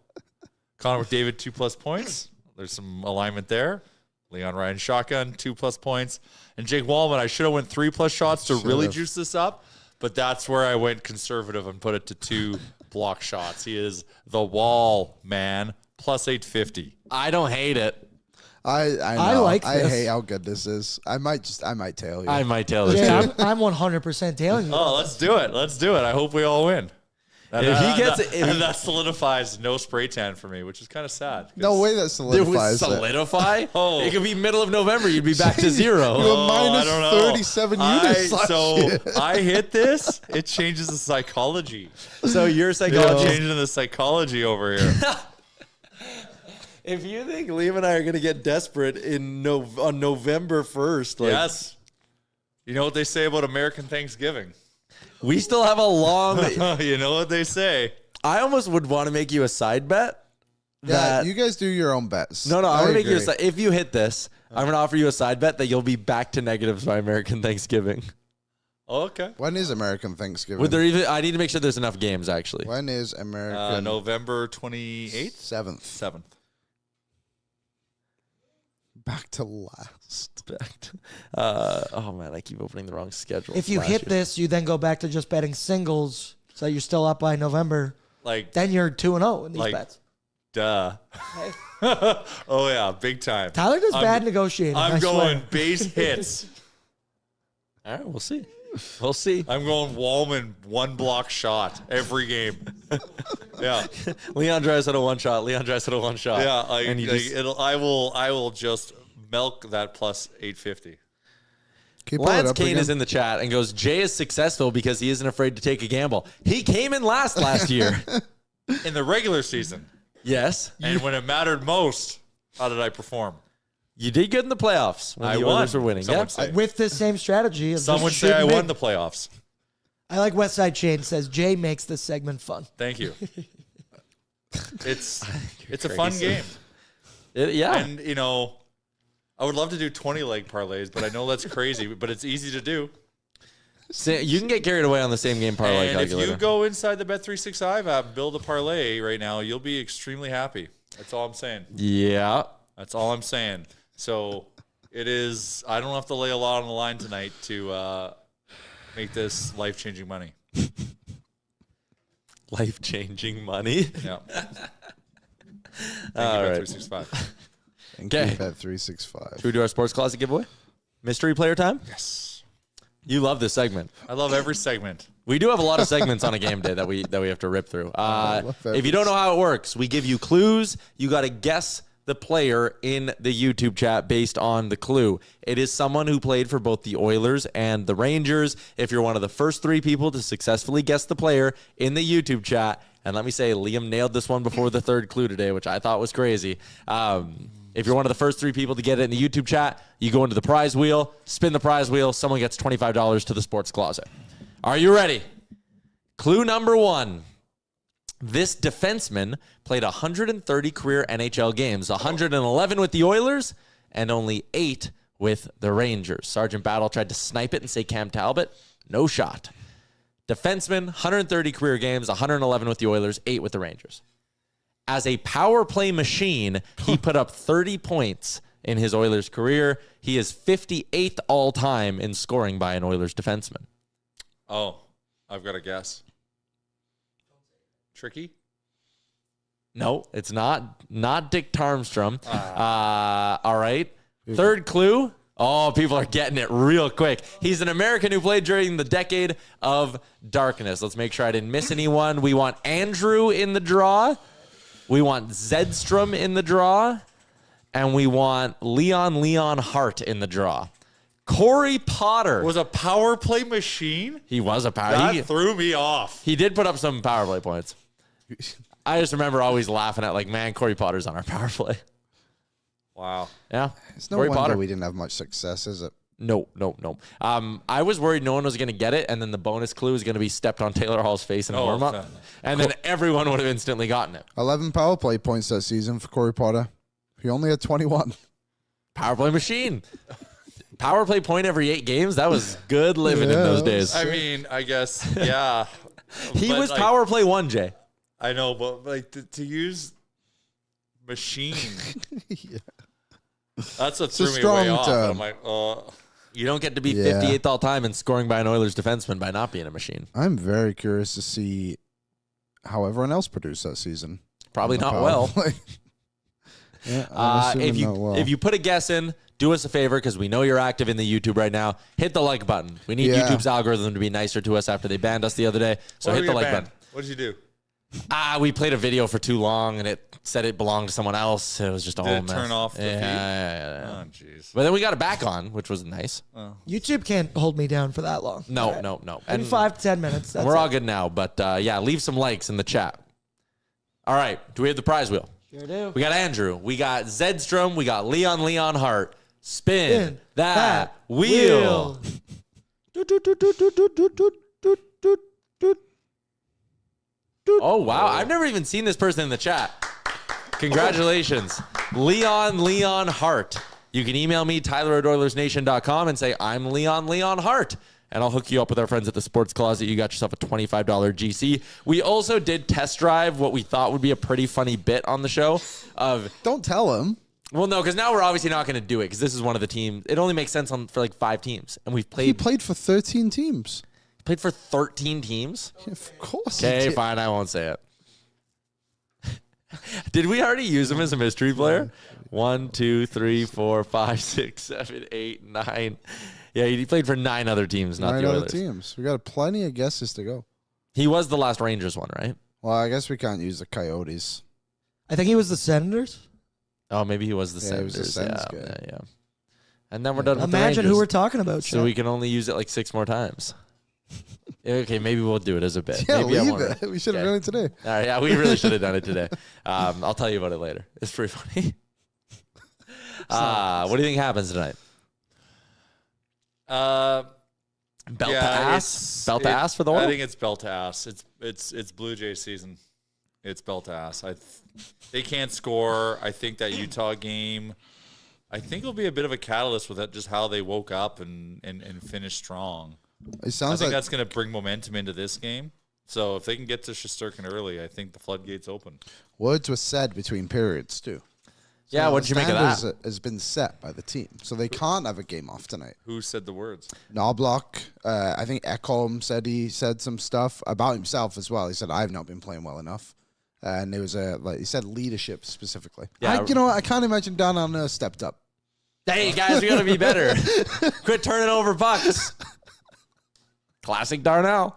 Connor McDavid 2+ points. There's some alignment there. Leon Ryan shotgun 2+ points. And Jake Wallman, I should have went 3+ shots to really juice this up. But that's where I went conservative and put it to 2 block shots. He is the wall man. Plus 850. I don't hate it. I know. I like I this. hate how good this is. I might tail you. I might tell this Yeah, too. I'm 100% tailing you. Oh, let's do it. Let's do it. I hope we all win. If he gets it, and that solidifies no spray tan for me, which is kind of sad. No way that it would solidifies it. solidify. Oh. It could be middle of November. You'd be back to 0. You were I minus don't know. 37 units last year. I hit this. It changes the psychology. So your Oh, psychology. changing the psychology over here. If you think Liam and I are going to get desperate on November 1st, Yes. You know what they say about American Thanksgiving? we still have a long. You know what they say? I almost would want to make you a side bet. Yeah, That you guys do your own bets. no, I'm going to make you a agree. side. If you hit this, I'm going to offer you a side bet that you'll be back to negatives by American Thanksgiving. Oh, okay. When is American Thanksgiving? Would there even? I need to make sure there's enough games actually. When is American November 28th? 7th? 7th. Back to last. Back to, oh man, I keep opening the wrong schedule. If you Last hit year. this, you then go back to just betting singles, so you're still up by November. Like, Then you're 2-0 in these Like- bets. duh. Hey, Oh, yeah. Big time. Tyler does bad negotiating. I I'm going swear. base hits. all right, we'll see. We'll see. I'm going Wallman 1 block shot every game. Yeah. Leon Draisaitl a 1 shot. Leon Draisaitl a 1 shot. Yeah. and you just, I will just milk that plus 850. Keep Lance up Kane again. is in the chat and goes, Jay is successful because he isn't afraid to take a gamble. He came in last year. In the regular season. Yes. And when it mattered most, how did I perform? You did good in the playoffs when I the won. Oilers were winning. Some Yeah. would say. With this same strategy. Of Some just would say I shooting won big. the playoffs. I like Westside Chain says Jay makes this segment fun. Thank you. It's a fun game. Yeah. And, you know, I would love to do 20-leg parlays, but I know that's crazy, but it's easy to do. You can get carried away on the same game parlay And if calculator. you go inside the Bet365 app and build a parlay right now, you'll be extremely happy. That's all I'm saying. Yeah. That's all I'm saying. So it is, I don't have to lay a lot on the line tonight to make this life-changing money. Life-changing money. Yeah. All right. Bet365. And Okay. keep at 365. Should we do our sports closet giveaway? Mystery player time? Yes. You love this segment. I love every segment. We do have a lot of segments on a game day that we have to rip through. love If you don't know how it works, we give you clues. You got to guess the player in the YouTube chat based on the clue. It is someone who played for both the Oilers and the Rangers. If you're one of the first 3 people to successfully guess the player in the YouTube chat, and let me say, Liam nailed this one before the 3rd clue today, which I thought was crazy. If you're one of the first 3 people to get it in the YouTube chat, you go into the prize wheel, spin the prize wheel, someone gets $25 to the sports closet. Are you ready? Clue number 1. This defenseman played 130 career NHL games, 111 with the Oilers and only 8 with the Rangers. Sergeant Battle tried to snipe it and say Cam Talbot. No shot. Defenseman, 130 career games, 111 with the Oilers, 8 with the Rangers. As a power play machine, he put up 30 points in his Oilers career. He is 58th all-time in scoring by an Oilers defenseman. Oh, I've got a guess. Tricky? No, it's not. Not Dick Tarmstrom. All right. Third clue. Oh, people are getting it real quick. He's an American who played during the decade of darkness. Let's make sure I didn't miss anyone. We want Andrew in the draw. We want Zedstrom in the draw. And we want Leon Hart in the draw. Corey Potter. Was a power play machine? He was a power. That threw me off. He did put up some power play points. I just remember always laughing at like, man, Corey Potter's on our power play. Wow. Yeah. It's no Corey wonder Potter. we didn't have much success, is it? No. I was worried no one was going to get it, and then the bonus clue is going to be stepped on Taylor Hall's face in a warm-up, okay. and then everyone would have instantly gotten it. 11 power play points that season for Corey Potter. He only had 21. Power play machine. Power play point every 8 games. That was good living in those days. I mean, I guess, yeah. He But, was like, power play 1, Jay. I know, but like to use machine, that's what threw a me way strong off. term. I'm like, You don't get to be Yeah. 58th all time in scoring by an Oilers defenseman by not being a machine. I'm very curious to see how everyone else produced that season. Probably on the not power well. play. Yeah, I'm assuming not well. If you put a guess in, do us a favor because we know you're active in the YouTube right now. Hit the like button. We need Yeah. YouTube's algorithm to be nicer to us after they banned us the other day. So what hit the like button. What did you do? We played a video for too long and it said it belonged to someone else. It was just a Did whole it mess. turn off the feed? Yeah. Oh, jeez. But then we got it back on, which was nice. YouTube can't hold me down for that long. No. Maybe And 5 to 10 minutes. That's we're all it. good now. But yeah, leave some likes in the chat. All right. Do we have the prize wheel? Sure do. We got Andrew. We got Zedstrom. We got Leon Hart. Spin that wheel. Oh, wow. I've never even seen this person in the chat. Congratulations. Leon Hart. You can email me, Tyler@Oilersnation.com, and say, I'm Leon Hart. And I'll hook you up with our friends at the Sports Closet. You got yourself a $25 GC. We also did test drive what we thought would be a pretty funny bit on the show of... Don't tell him. Well, no, because now we're obviously not going to do it because this is one of the teams. It only makes sense for like 5 teams. And we've He played played for 13 teams. for 13 teams. Yeah, of course. he Okay, did. fine. I won't say it. Did we already use him as a mystery player? 1, 2, 3, 4, 5, 6, 7, 8, 9. Yeah, he played for 9 other teams, not 9 the other Oilers. teams. We got plenty of guesses to go. He was the last Rangers one, right? Well, I guess we can't use the Coyotes. I think he was the Senators. Oh, maybe he was the Yeah, he was Senators. the Sens guy. Yeah. And then we're done with the Imagine who Rangers. we're talking about. So Chet. we can only use it like 6 more times. Okay, maybe we'll do it as a bit. Yeah, maybe I leave won't. it. We should have Okay. done it today. All right, yeah, we really should have done it today. I'll tell you about it later. It's pretty funny. What do you think happens tonight? Belt to ass? Belt to ass for the I Oil? think it's belt to ass. It's Blue Jays season. It's belt to ass. They can't score. I think that Utah game, I think it'll be a bit of a catalyst with that, just how they woke up and finished strong. It I sounds think like that's going to bring momentum into this game. So if they can get to Shesterkin early, I think the floodgates open. words were said between periods, too. So Yeah, what'd you make of that? standards has been set by the team. So they can't have a game off tonight. Who said the words? Knobloch, I think Ekholm said some stuff about himself as well. He said, I've not been playing well enough. And it was he said leadership specifically. Yeah. You know what? I can't imagine Darnell Nurse stepped up. Hey, guys, we got to be better. Quit turning over pucks. Classic Darnell.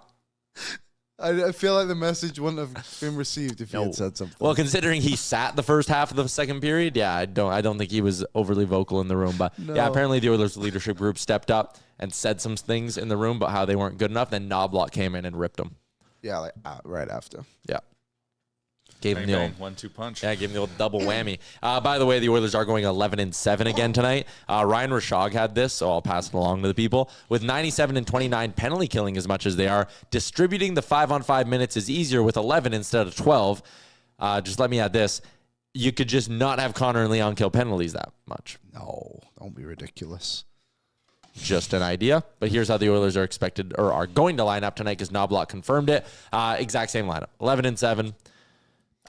I feel like the message wouldn't have been received if he had said something. Well, considering he sat the first half of the second period, yeah, I don't think he was overly vocal in the room. But yeah, apparently the Oilers leadership group stepped up and said some things in the room about how they weren't good enough. Then Knobloch came in and ripped them. Yeah, right after. Yeah. Gave him the old 1-2 punch. Yeah, gave him the old double whammy. By the way, the Oilers are going 11-7 again tonight. Ryan Rishaug had this, so I'll pass it along to the people. With 97 and 29 penalty killing as much as they are, distributing the 5-on-5 minutes is easier with 11 instead of 12. Just let me add this. You could just not have Connor and Leon kill penalties that much. No, don't be ridiculous. Just an idea. But here's how the Oilers are expected or are going to line up tonight because Knobloch confirmed it. Exact same lineup. 11-7.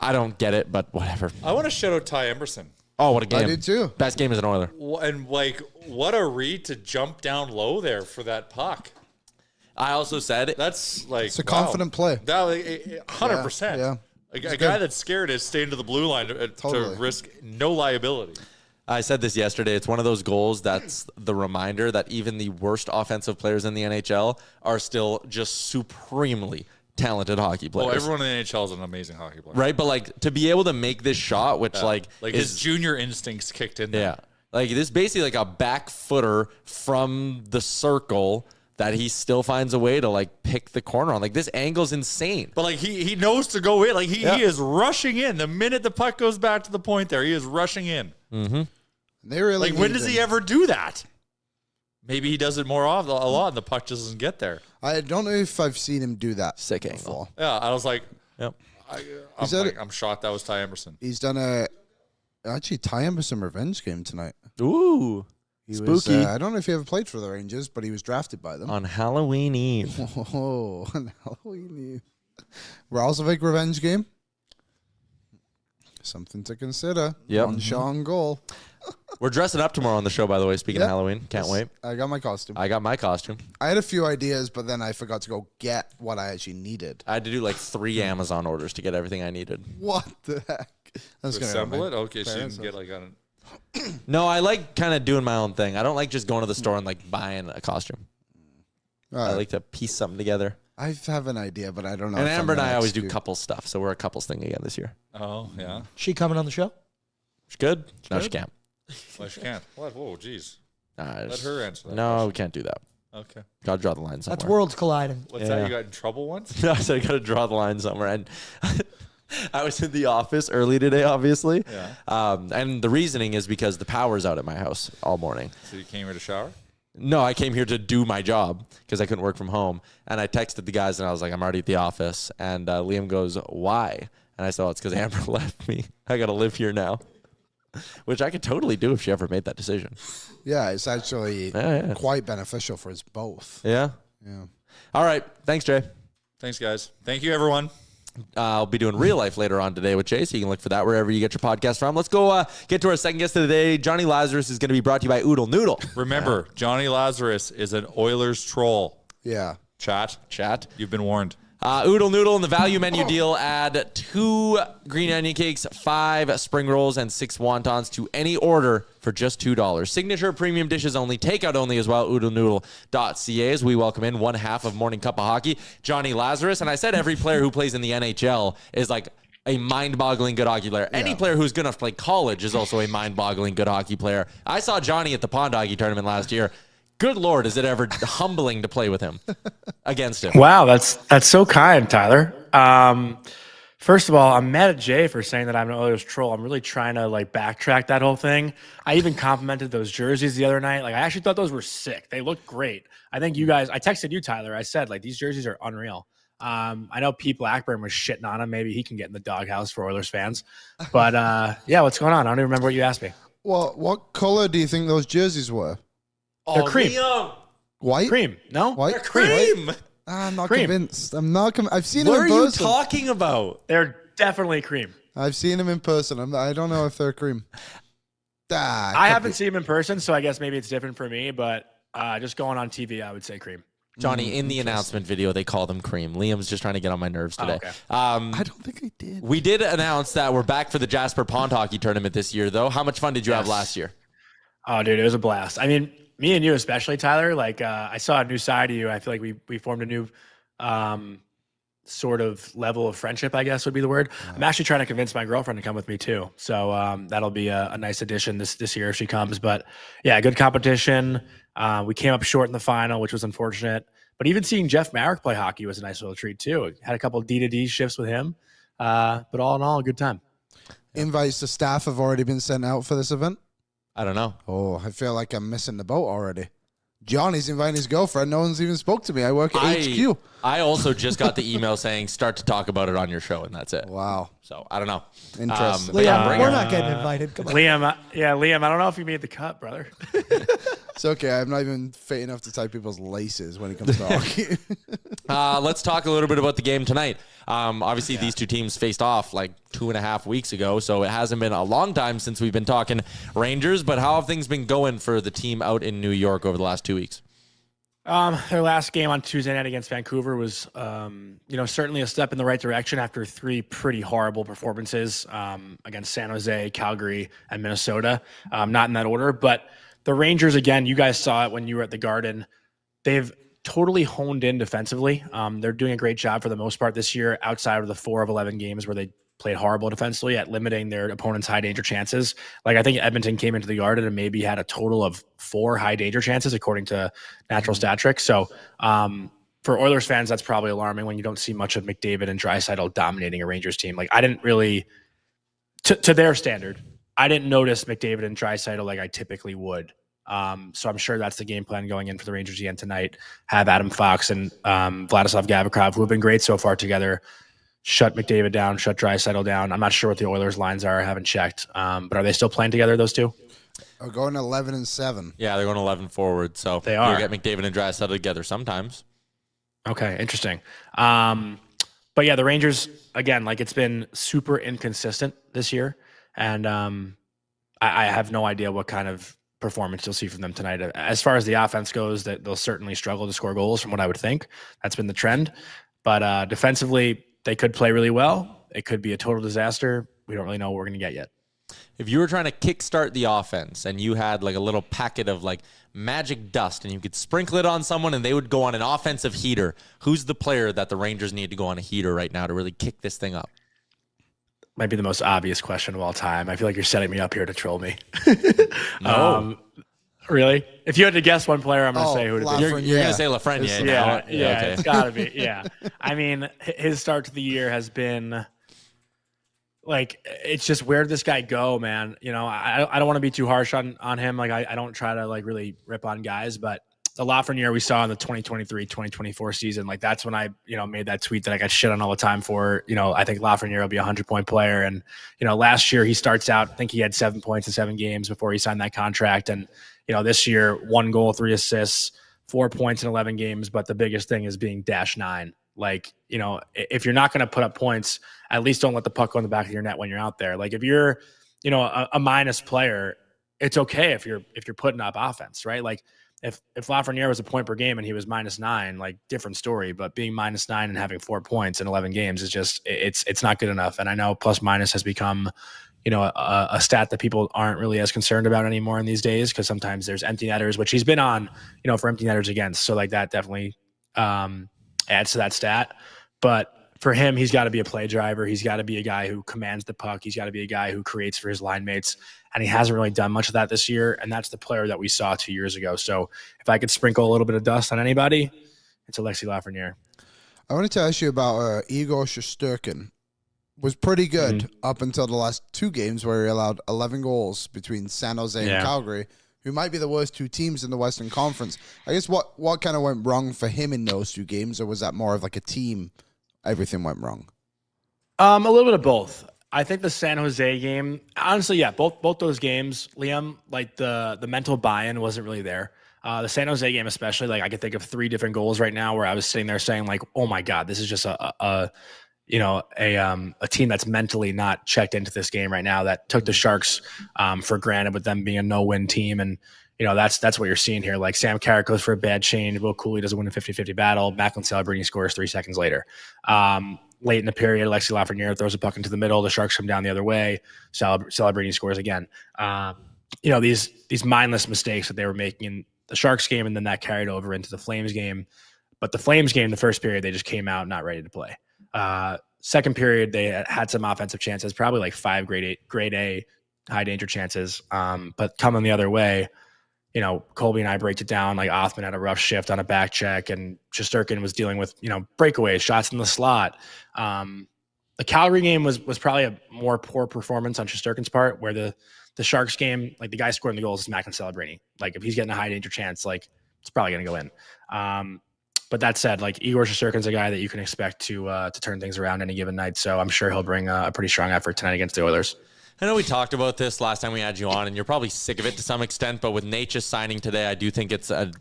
I don't get it, but whatever. I want to shout out Ty Emberson. Oh, what a game. I did too. Best game as an Oiler. And what a read to jump down low there for that puck. I also said That's like It's a confident play. 100%. Yeah. A guy that's scared is staying to the blue line to Totally. risk no liability. I said this yesterday. It's one of those goals that's the reminder that even the worst offensive players in the NHL are still just supremely talented hockey players. Well, everyone in the NHL is an amazing hockey player. Right? But like to be able to make this shot, which like his junior instincts kicked in there. Yeah. Like this is basically like a back footer from the circle that he still finds a way to like pick the corner on. Like this angle's insane. But like he knows to go in. Like he is rushing in. The minute the puck goes back to the point there, he is rushing in. Mm-hmm. They really like when does he ever do that? Maybe he does it more often, a lot, and the puck just doesn't get there. I don't know if I've seen him do that Sick before. angle. Yeah, I was like, Yep. I'm shocked that was Ty Emberson. He's done actually Ty Emberson revenge game tonight. Ooh. He Spooky. was, I don't know if he ever played for the Rangers, but he was drafted by them. On Halloween Eve. Oh, on Halloween Eve. Ralsvik revenge game. Something to consider. Yep. One shot on goal. We're dressing up tomorrow on the show, by the way, speaking of Halloween. Can't wait. I got my costume. I got my costume. I had a few ideas, but then I forgot to go get what I actually needed. I had to do like 3 Amazon orders to get everything I needed. What the heck? That's To assemble it? Okay, so you can get like on No, I like kind of doing my own thing. I don't like just going to the store and like buying a costume. I like to piece something together. I have an idea, but I don't know. And if I'm Amber and gonna I always do execute. couple stuff, so we're a couples thing again this year. Oh, yeah. She coming on the show? She's good? No, she can't. Well, she can't. What? Whoa, jeez. Let Let her answer that. No, we can't do that. Okay. Got to draw the line somewhere. That's worlds colliding. What's that? You got in trouble once? I said I got to draw the line somewhere. And I was in the office early today, obviously. Yeah. And the reasoning is because the power's out at my house all morning. So you came here to shower? No, I came here to do my job because I couldn't work from home. And I texted the guys and I was like, I'm already at the office. And Liam goes, why? And I said, oh, it's because Amber left me. I got to live here now. Which I could totally do if she ever made that decision. Yeah, it's actually quite beneficial for us both. Yeah? Yeah. All right. Thanks, Jay. Thanks, guys. Thank you, everyone. I'll be doing real life later on today with Jay, so you can look for that wherever you get your podcast from. Let's go get to our second guest of the day. Jonny Lazarus is going to be brought to you by Oodle Noodle. Remember, Jonny Lazarus is an Oilers troll. Yeah. Chat. You've been warned. Oodle Noodle in the value menu deal. Add 2 green onion cakes, 5 spring rolls, and 6 wontons to any order for just $2. Signature premium dishes only, takeout only as well. OodleNoodle.ca as we welcome in one half of Morning Cuppa Hockey, Jonny Lazarus. And I said every player who plays in the NHL is like a mind-boggling good hockey player. Any player who's going to play college is also a mind-boggling good hockey player. I saw Johnny at the Pond Hockey Tournament last year. Good Lord, is it ever humbling to play with him against him? Wow, that's so kind, Tyler. First of all, I'm mad at Jay for saying that I'm an Oilers troll. I'm really trying to like backtrack that whole thing. I even complimented those jerseys the other night. Like I actually thought those were sick. They looked great. I think you guys, I texted you, Tyler. I said like these jerseys are unreal. I know Pete Blackburn was shitting on him. Maybe he can get in the doghouse for Oilers fans. But yeah, what's going on? I don't even remember what you asked me. Well, what color do you think those jerseys were? They're cream. Liam. White? Cream. No? White? They're cream. I'm not Cream. convinced. I'm not. I've seen What them are in you person. talking about? They're definitely cream. I've seen them in person. I don't know if they're cream. I haven't seen him in person, so I guess maybe it's different for me. But just going on TV, I would say cream. Johnny, in the announcement video, they call them cream. Liam's just trying to get on my nerves today. okay. I don't think I did. We did announce that we're back for the Jasper Pond Hockey Tournament this year, though. How much fun did you have last year? Oh, dude, it was a blast. I mean, me and you especially, Tyler. Like, I saw a new side of you. I feel like we formed a new sort of level of friendship, I guess would be the word. I'm actually trying to convince my girlfriend to come with me too. So that'll be a nice addition this year if she comes. But yeah, good competition. We came up short in the final, which was unfortunate. But even seeing Jeff Marek play hockey was a nice little treat too. Had a couple D2D shifts with him. But all in all, a good time. Invites to staff have already been sent out for this event. I don't know. Oh, I feel like I'm missing the boat already. Johnny's inviting his girlfriend. No one's even spoke to me. I work at HQ. I also just got the email saying start to talk about it on your show, and that's it. Wow. So I don't know. Interesting. Liam, we're not getting invited. Come on. Liam, I don't know if you made the cut, brother. It's okay. I'm not even fit enough to tie people's laces when it comes to hockey. Let's talk a little bit about the game tonight. Obviously, these two teams faced off like 2.5 weeks ago, so it hasn't been a long time since we've been talking Rangers. But how have things been going for the team out in New York over the last 2 weeks? Their last game on Tuesday night against Vancouver was, certainly a step in the right direction after 3 pretty horrible performances against San Jose, Calgary, and Minnesota. Not in that order, but the Rangers, again, you guys saw it when you were at the Garden. They've totally honed in defensively. They're doing a great job for the most part this year, outside of the 4 of 11 games where they played horrible defensively at limiting their opponent's high danger chances. Like, I think Edmonton came into the Garden and maybe had a total of 4 high danger chances according to Natural Stat Trick. So for Oilers fans, that's probably alarming when you don't see much of McDavid and Draisaitl dominating a Rangers team. Like, I didn't really, to their standard, I didn't notice McDavid and Draisaitl like I typically would. So I'm sure that's the game plan going in for the Rangers again tonight. Have Adam Fox and Vladislav Gavrikov, who have been great so far together, shut McDavid down, shut Draisaitl down. I'm not sure what the Oilers lines are. I haven't checked. But are they still playing together, those two? Are going 11-7. Yeah, they're going 11 forward. So they are. You'll get McDavid and Draisaitl together sometimes. Okay, interesting. But yeah, the Rangers, again, like, it's been super inconsistent this year. And I have no idea what kind of performance you'll see from them tonight. As far as the offense goes, that they'll certainly struggle to score goals from what I would think. That's been the trend. But defensively, they could play really well. It could be a total disaster. We don't really know what we're going to get yet. If you were trying to kickstart the offense and you had like a little packet of like magic dust and you could sprinkle it on someone and they would go on an offensive heater, who's the player that the Rangers need to go on a heater right now to really kick this thing up? Might be the most obvious question of all time. I feel like you're setting me up here to troll me. No. Really? If you had to guess one player, I'm going to say who it is. You're going to say Lafreniere. Yeah, Okay. It's got to be. Yeah. I mean, his start to the year has been like, it's just, where did this guy go, man? You know, I don't want to be too harsh on him. Like, I don't try to like really rip on guys, but the Lafreniere we saw in the 2023-2024 season, like, that's when I, made that tweet that I got shit on all the time for. I think Lafreniere will be a 100-point player. And, last year he starts out, I think he had 7 points in 7 games before he signed that contract. And, this year, 1 goal, 3 assists, 4 points in 11 games. But the biggest thing is being -9. Like, if you're not going to put up points, at least don't let the puck go in the back of your net when you're out there. Like, if you're, a minus player, it's okay if you're putting up offense, right? Like, if Lafreniere was a point per game and he was -9, like, different story. But being -9 and having 4 points in 11 games is just, it's not good enough. And I know plus minus has become, a stat that people aren't really as concerned about anymore in these days, because sometimes there's empty netters, which he's been on, for empty netters against. So like, that definitely adds to that stat. But for him, he's got to be a play driver. He's got to be a guy who commands the puck. He's got to be a guy who creates for his line mates. And he hasn't really done much of that this year. And that's the player that we saw 2 years ago. So if I could sprinkle a little bit of dust on anybody, it's Alexis Lafreniere. I wanted to ask you about Igor Shesterkin. Was pretty good up until the last 2 games where he allowed 11 goals between San Jose and Calgary, who might be the worst 2 teams in the Western Conference. I guess what kind of went wrong for him in those 2 games, or was that more of like a team, everything went wrong? A little bit of both. I think the San Jose game, honestly, yeah, both those games, Liam, like the mental buy-in wasn't really there. The San Jose game especially, like, I could think of 3 different goals right now where I was sitting there saying, like, oh my God, this is just a team that's mentally not checked into this game right now, that took the Sharks for granted with them being a no-win team. And, that's what you're seeing here. Like, Sam Carrick goes for a bad change. Will Cooley doesn't win a 50-50 battle. Macklin Celebrini scores 3 seconds later. Late in the period, Alexis Lafreniere throws a puck into the middle. The Sharks come down the other way. Celebrini scores again. These mindless mistakes that they were making in the Sharks game, and then that carried over into the Flames game. But the Flames game, the first period, they just came out not ready to play. Second period, they had some offensive chances, probably like 5 grade A high danger chances. But coming the other way, Colby and I break it down. Like, Othman had a rough shift on a back check, and Shesterkin was dealing with, breakaways, shots in the slot. the Calgary game was probably a more poor performance on Shesterkin's part, where the Sharks game, like the guy scoring the goals is Macklin Celebrini. Like if he's getting a high danger chance, like it's probably going to go in. But that said, like Igor Shesterkin's a guy that you can expect to turn things around any given night. So I'm sure he'll bring a pretty strong effort tonight against the Oilers. I know we talked about this last time we had you on, and you're probably sick of it to some extent, but with Nate just signing today, I do think it's a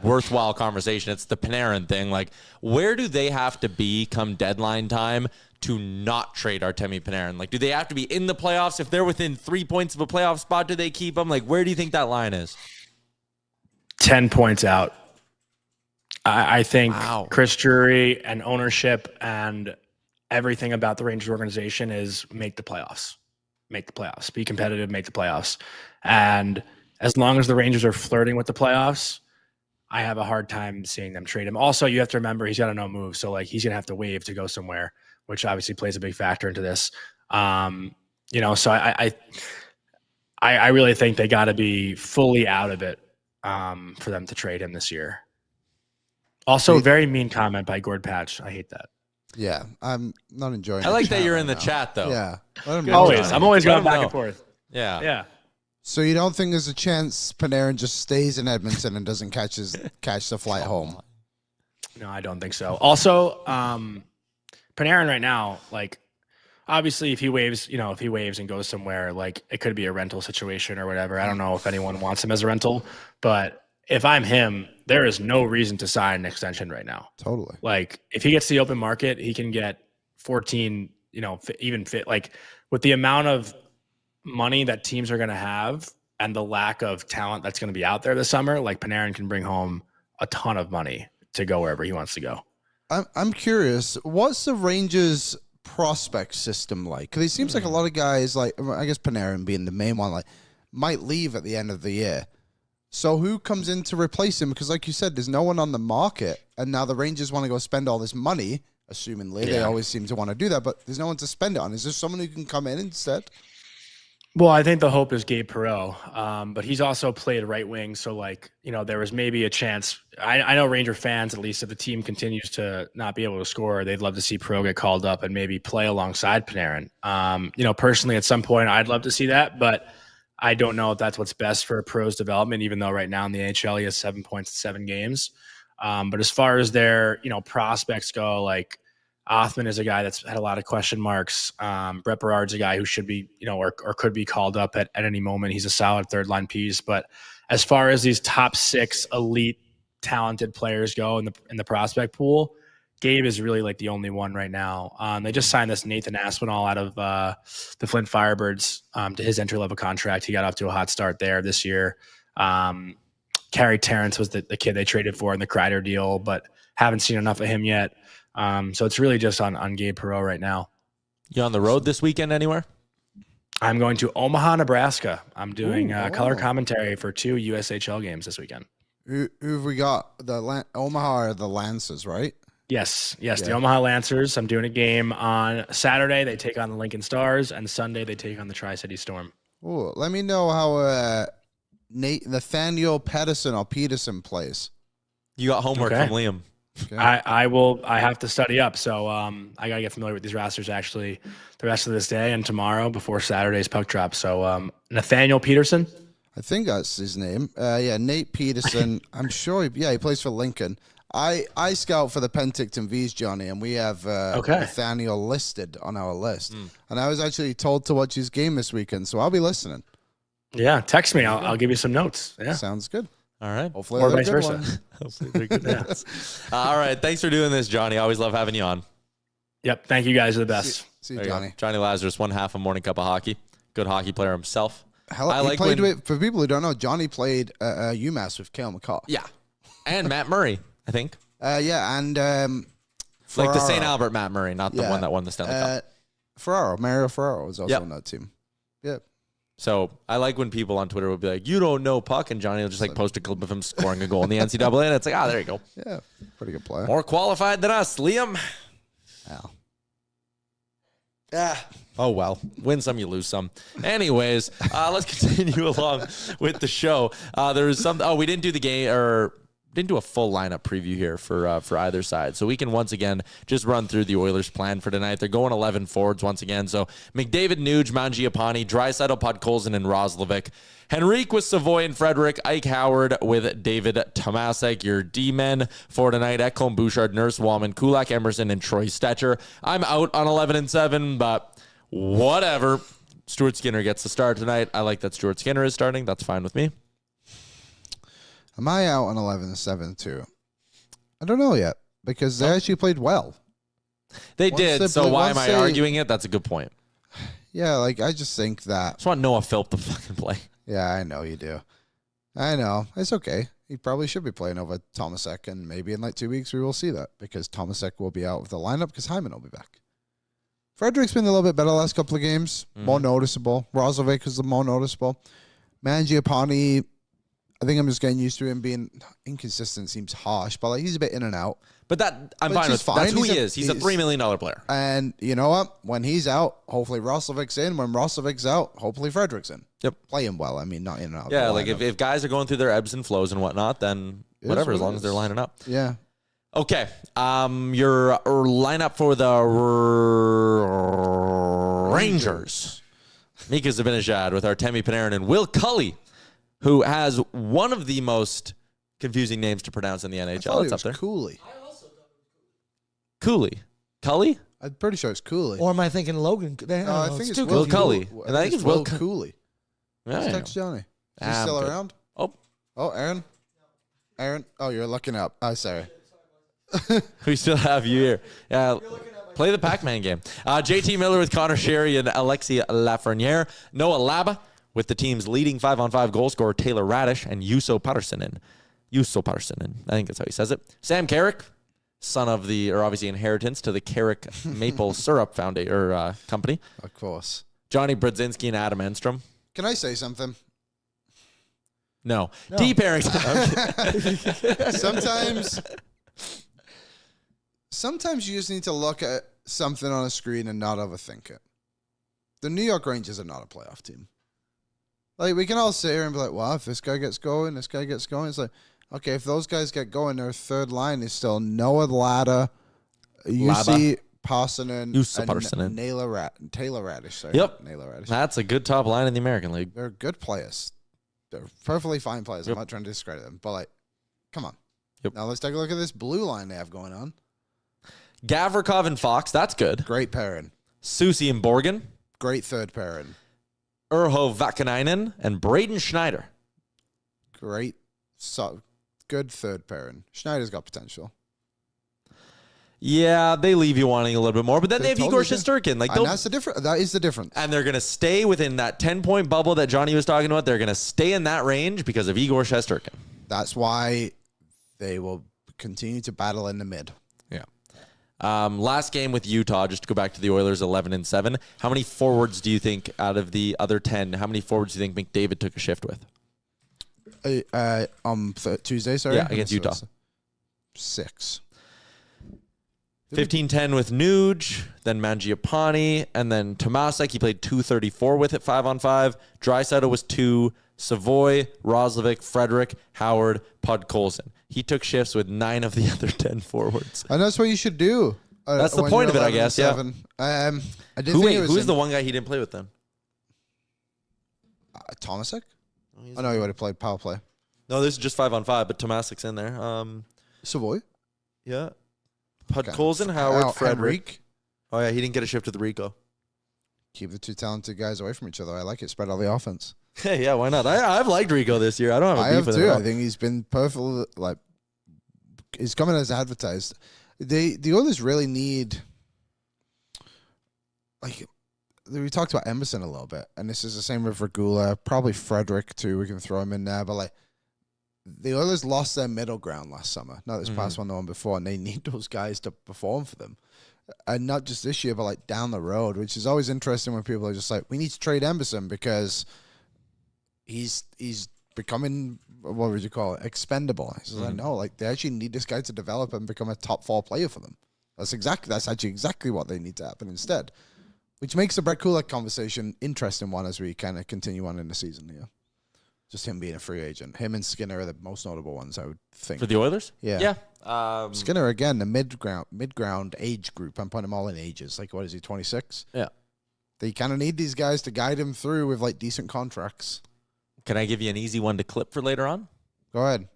worthwhile conversation. It's the Panarin thing. Like, where do they have to be come deadline time to not trade Artemi Panarin? Like, do they have to be in the playoffs? If they're within 3 points of a playoff spot, do they keep him? Like, where do you think that line is? 10 points out. I think Chris Drury and ownership and everything about the Rangers organization is make the playoffs. Make the playoffs. Be competitive, make the playoffs. And as long as the Rangers are flirting with the playoffs, I have a hard time seeing them trade him. Also, you have to remember he's got a no move, so like he's gonna have to waive to go somewhere, which obviously plays a big factor into this. So I really think they got to be fully out of it for them to trade him this year. Also, very mean comment by Gord Patch. I hate that. Yeah, I'm not enjoying it. I like that you're in the chat, though. Yeah. Always. I'm always going back and forth. Yeah. Yeah. So you don't think there's a chance Panarin just stays in Edmonton and doesn't catch the flight home? No, I don't think so. Also, Panarin right now, like, obviously if he waves and goes somewhere, like it could be a rental situation or whatever. I don't know if anyone wants him as a rental, but if I'm him, there is no reason to sign an extension right now. Totally. Like if he gets the open market, he can get 14, even fit. Like with the amount of money that teams are going to have and the lack of talent that's going to be out there this summer, like Panarin can bring home a ton of money to go wherever he wants to go. I'm curious, what's the Rangers prospect system like? Because it seems like a lot of guys, like I guess Panarin being the main one, like might leave at the end of the year. So who comes in to replace him? Because like you said, there's no one on the market, and now the Rangers want to go spend all this money, assumingly. They always seem to want to do that, but there's no one to spend it on. Is there someone who can come in instead? Well, I think the hope is Gabe Perreault, but he's also played right wing. So, like, there was maybe a chance. I know Ranger fans, at least if the team continues to not be able to score, they'd love to see Perreault get called up and maybe play alongside Panarin. Personally, at some point, I'd love to see that, but I don't know if that's what's best for Perreault's development, even though right now in the NHL he has 7 points in 7 games. But as far as their, prospects go, like, Othman is a guy that's had a lot of question marks. Brett Berard's a guy who should be, or could be called up at any moment. He's a solid third line piece. But as far as these top 6 elite talented players go in the prospect pool, Gabe is really like the only one right now. They just signed this Nathan Aspinall out of the Flint Firebirds to his entry-level contract. He got off to a hot start there this year. Carey Terrence was the kid they traded for in the Kreider deal, but haven't seen enough of him yet. So it's really just on Gabe Perreault right now. You on the road this weekend anywhere? I'm going to Omaha, Nebraska. I'm doing color commentary for 2 USHL games this weekend. Who have we got? The Omaha or the Lancers, right? Yes, the Omaha Lancers. I'm doing a game on Saturday. They take on the Lincoln Stars, and Sunday they take on the Tri-City Storm. Oh, let me know how Nathaniel Peterson plays. You got homework from Liam. Okay. I have to study up, so I gotta get familiar with these rosters actually the rest of this day and tomorrow before Saturday's puck drop. So Nathaniel Peterson, I think that's his name. Nate Peterson. I'm sure. He plays for Lincoln. I scout for the Penticton V's, Johnny, and we have Nathaniel listed on our list. And I was actually told to watch his game this weekend, so I'll be listening. Yeah, text me. I'll give you some notes. Yeah, sounds good. All right. Hopefully, or vice versa. Hopefully they're good ones. All right. Thanks for doing this, Johnny. Always love having you on. Yep. Thank you guys. Are the best. See you, Johnny. Johnny Lazarus, one half of Morning Cuppa Hockey. Good hockey player himself. He played with, for people who don't know, Johnny played UMass with Cale McCaw. Yeah. And Matt Murray, I think. And like the St. Albert Matt Murray, not the one that won the Stanley Cup. Mario Ferraro was also on that team. Yep. So I like when people on Twitter will be like, "You don't know puck," and Johnny will just like post a clip of him scoring a goal in the NCAA, and it's like, there you go. Yeah, pretty good player. More qualified than us, Liam. Oh, well. Win some, you lose some. Anyways, let's continue along with the show. There was some. We didn't do the game or didn't do a full lineup preview here for either side. So we can once again just run through the Oilers' plan for tonight. They're going 11 forwards once again. So McDavid, Nuge, Mangiapane, Draisaitl, Podkolzin, and Roslovic. Henrique with Savoy and Frederick. Ike Howard with David Tomasek. Your D-men for tonight: Ekholm, Bouchard, Nurse, Wallman, Kulak, Emerson, and Troy Stetcher. I'm out on 11 and 7, but whatever. Stuart Skinner gets the start tonight. I like that Stuart Skinner is starting. That's fine with me. Am I out on 11-7 too? I don't know yet because they actually played well. They did. So why am I arguing it? That's a good point. Yeah, like I just think that. I just want Noah Philp to fucking play. Yeah, I know you do. I know. It's okay. He probably should be playing over Tomasek, and maybe in like 2 weeks we will see that because Tomasek will be out of the lineup because Hyman will be back. Frederick's been a little bit better the last couple of games. More noticeable. Roslovic is the more noticeable. Mangiapane, I think I'm just getting used to him being inconsistent. Seems harsh, but like he's a bit in and out. But that I'm fine with. That's who he is. He's a $3 million player. And you know what? When he's out, hopefully Roslovic's in. When Roslovic's out, hopefully Frederick's in. Yep. Playing well. I mean, not in and out. Yeah, like if guys are going through their ebbs and flows and whatnot, then whatever, as long as they're lining up. Yeah. Okay. Your lineup for the Rangers. Mika Zibanejad with Artemi Panarin and Will Cully, who has one of the most confusing names to pronounce in the NHL. It's up there. Cooley. Cooley. Cully? I'm pretty sure it's Cooley. Or am I thinking Logan? I think it's Will Cully. And I think it's Will Cooley. Yeah, Let's text Johnny. Is he still around? Oh, Aaron? Aaron? Oh, you're looking up. Oh, sorry. we still have you here. Yeah. Play the Pac-Man game. JT Miller with Connor Sherry and Alexi Lafreniere. Noah Laba with the team's leading 5-on-5 goal scorer Taylor Radish and Juuso Pattersonen. I think that's how he says it. Sam Carrick, son of obviously inheritance to the Carrick Maple Syrup Company. Of course. Johnny Brodzinski and Adam Enstrom. Can I say something? No. D Parrington. Sometimes you just need to look at something on a screen and not overthink it. The New York Rangers are not a playoff team. Like, we can all sit here and be like, well, if this guy gets going, this guy gets going. It's like, okay, if those guys get going, their third line is still Noah Lada, UC Parsonen, and Taylor Radish. Sorry, yep. Naylor Radish. That's a good top line in the American League. They're good players. They're perfectly fine players. I'm not trying to discredit them, but, like, come on. Yep. Now let's take a look at this blue line they have going on. Gavrikov and Fox, that's good. Great pairing. Susie and Borgen. Great third pairing. Urho Vakanainen and Braden Schneider. Great. Good third pairing. Schneider's got potential. Yeah, they leave you wanting a little bit more, but then they have Igor Shesterkin. That is the difference. And they're going to stay within that 10-point bubble that Johnny was talking about. They're going to stay in that range because of Igor Shesterkin. That's why they will continue to battle in the mid. Yeah. Last game with Utah, just to go back to the Oilers, 11-7. How many forwards do you think out of the other 10, how many forwards do you think McDavid took a shift with? Tuesday, sorry? Yeah, against Utah. 6. 15-10 with Nuge, then Mangiapane, and then Tomasek. He played 2:34 with it, 5-on-5. Draisaitl was 2. Savoy, Roslovic, Frederick, Howard, Podkolzin. He took shifts with 9 of the other 10 forwards. And that's what you should do. That's the point of it, I guess. Yeah. Who's the one guy he didn't play with then? Tomasek? I know he would have played power play. No, this is just 5-on-5, but Tomasek's in there. Savoy? Yeah. Podkolzin, Howard, Frederick. Henrique. Oh, yeah, he didn't get a shift with Rico. Keep the two talented guys away from each other. I like it. Spread all the offense. Hey, yeah, why not? I've liked Rico this year. I don't have a beef with him. I think he's been perfect. Like, he's coming as advertised. The Oilers really need, like, we talked about Emerson a little bit, and this is the same with Regula, probably Frederick too. We can throw him in there, but like, the Oilers lost their middle ground last summer. Not this past one, the one before, and they need those guys to perform for them. And not just this year, but like down the road, which is always interesting when people are just like, we need to trade Emerson because he's becoming, what would you call it, expendable. I said, no, like they actually need this guy to develop and become a top 4 player for them. That's actually exactly what they need to happen instead, which makes the Brett Kulak conversation interesting one as we kind of continue on in the season here. Just him being a free agent. Him and Skinner are the most notable ones, I would think. For the Oilers? Yeah. Yeah. Skinner, again, the mid-ground age group. I'm putting them all in ages. Like, what is he, 26? Yeah. They kind of need these guys to guide him through with, like, decent contracts. Can I give you an easy one to clip for later on? Go ahead.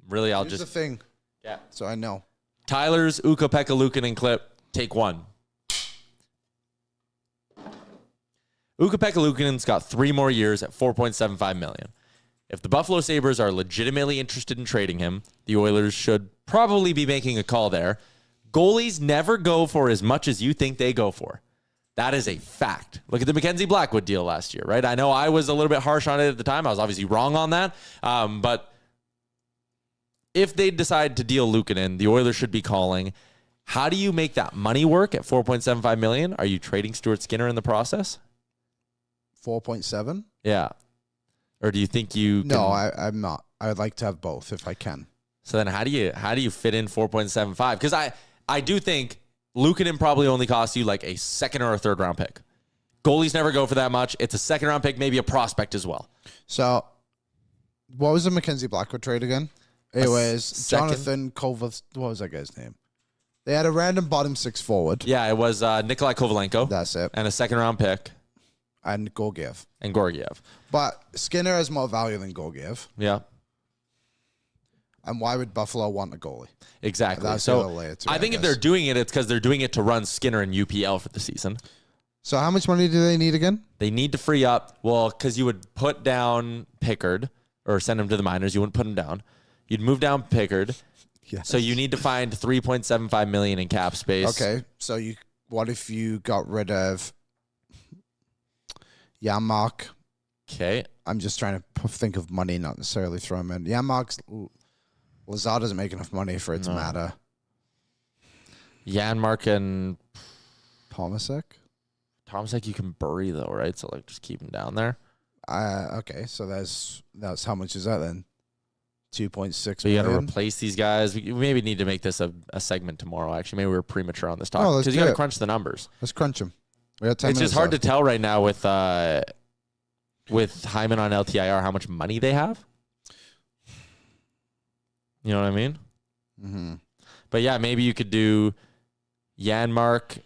Really, I'll Here's just... the thing. Yeah. So I know. Tyler's Ukko-Pekka Luukkonen clip. Take one. Ukko-Pekka Luukkonen's got 3 more years at $4.75 million. If the Buffalo Sabres are legitimately interested in trading him, the Oilers should probably be making a call there. Goalies never go for as much as you think they go for. That is a fact. Look at the Mackenzie Blackwood deal last year, right? I know I was a little bit harsh on it at the time. I was obviously wrong on that. But if they decide to deal Luukkonen, the Oilers should be calling. How do you make that money work at $4.75 million? Are you trading Stuart Skinner in the process? 4.7? Yeah. Or do you think you can... No, I'm not. I would like to have both if I can. So then how do you fit in 4.75? Because I do think Luukkonen probably only costs you like a second or a third round pick. Goalies never go for that much. It's a second round pick, maybe a prospect as well. So what was the Mackenzie Blackwood trade again? It was Jonathan Kovac. What was that guy's name? They had a random bottom 6 forward. Yeah, it was Nikolai Kovalenko. That's it. And a second round pick. And Gorgiev. And Gorgiev. But Skinner has more value than Gorgiev. Yeah. And why would Buffalo want a goalie? Exactly. That's so the other layer to it, I think I if they're guess. doing it, it's because they're doing it to run Skinner and UPL for the season. So how much money do they need again? They need to free up. Well, because you would put down Pickard or send him to the minors. You wouldn't put him down. You'd move down Pickard. Yes. So you need to find $3.75 million in cap space. Okay. So what if you got rid of Janmark? Okay. I'm just trying to think of money, not necessarily throw him in. Janmark's Lazar doesn't make enough money for it to matter. Janmark and Tomasek? Tomasek you can bury though, right? So like just keep him down there. Okay, so that's how much is that then? 2.6 So you got to million? replace these guys. We maybe need to make this a segment tomorrow. Actually, maybe we were premature on this No, topic let's because you do got to it. crunch the numbers. Let's crunch him. We got 10 It's minutes just hard left. to tell right now with Hyman on LTIR how much money they have. You know what I mean? Mm-hmm. But yeah, maybe you could do Janmark.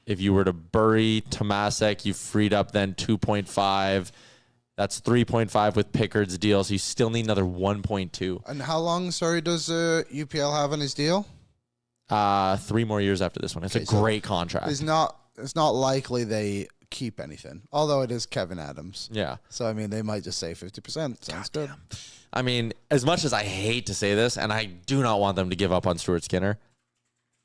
If you were to bury Tomasek, you freed up then 2.5. That's 3.5 with Pickard's deal, so you still need another 1.2. And how long, does UPL have on his deal? 3 more years after this one. It's Okay, a so great contract. It's not likely they keep anything, although it is Kevin Adams. Yeah. So, I mean, they might just say 50%. Sounds good. I mean, as much as I hate to say this, and I do not want them to give up on Stuart Skinner,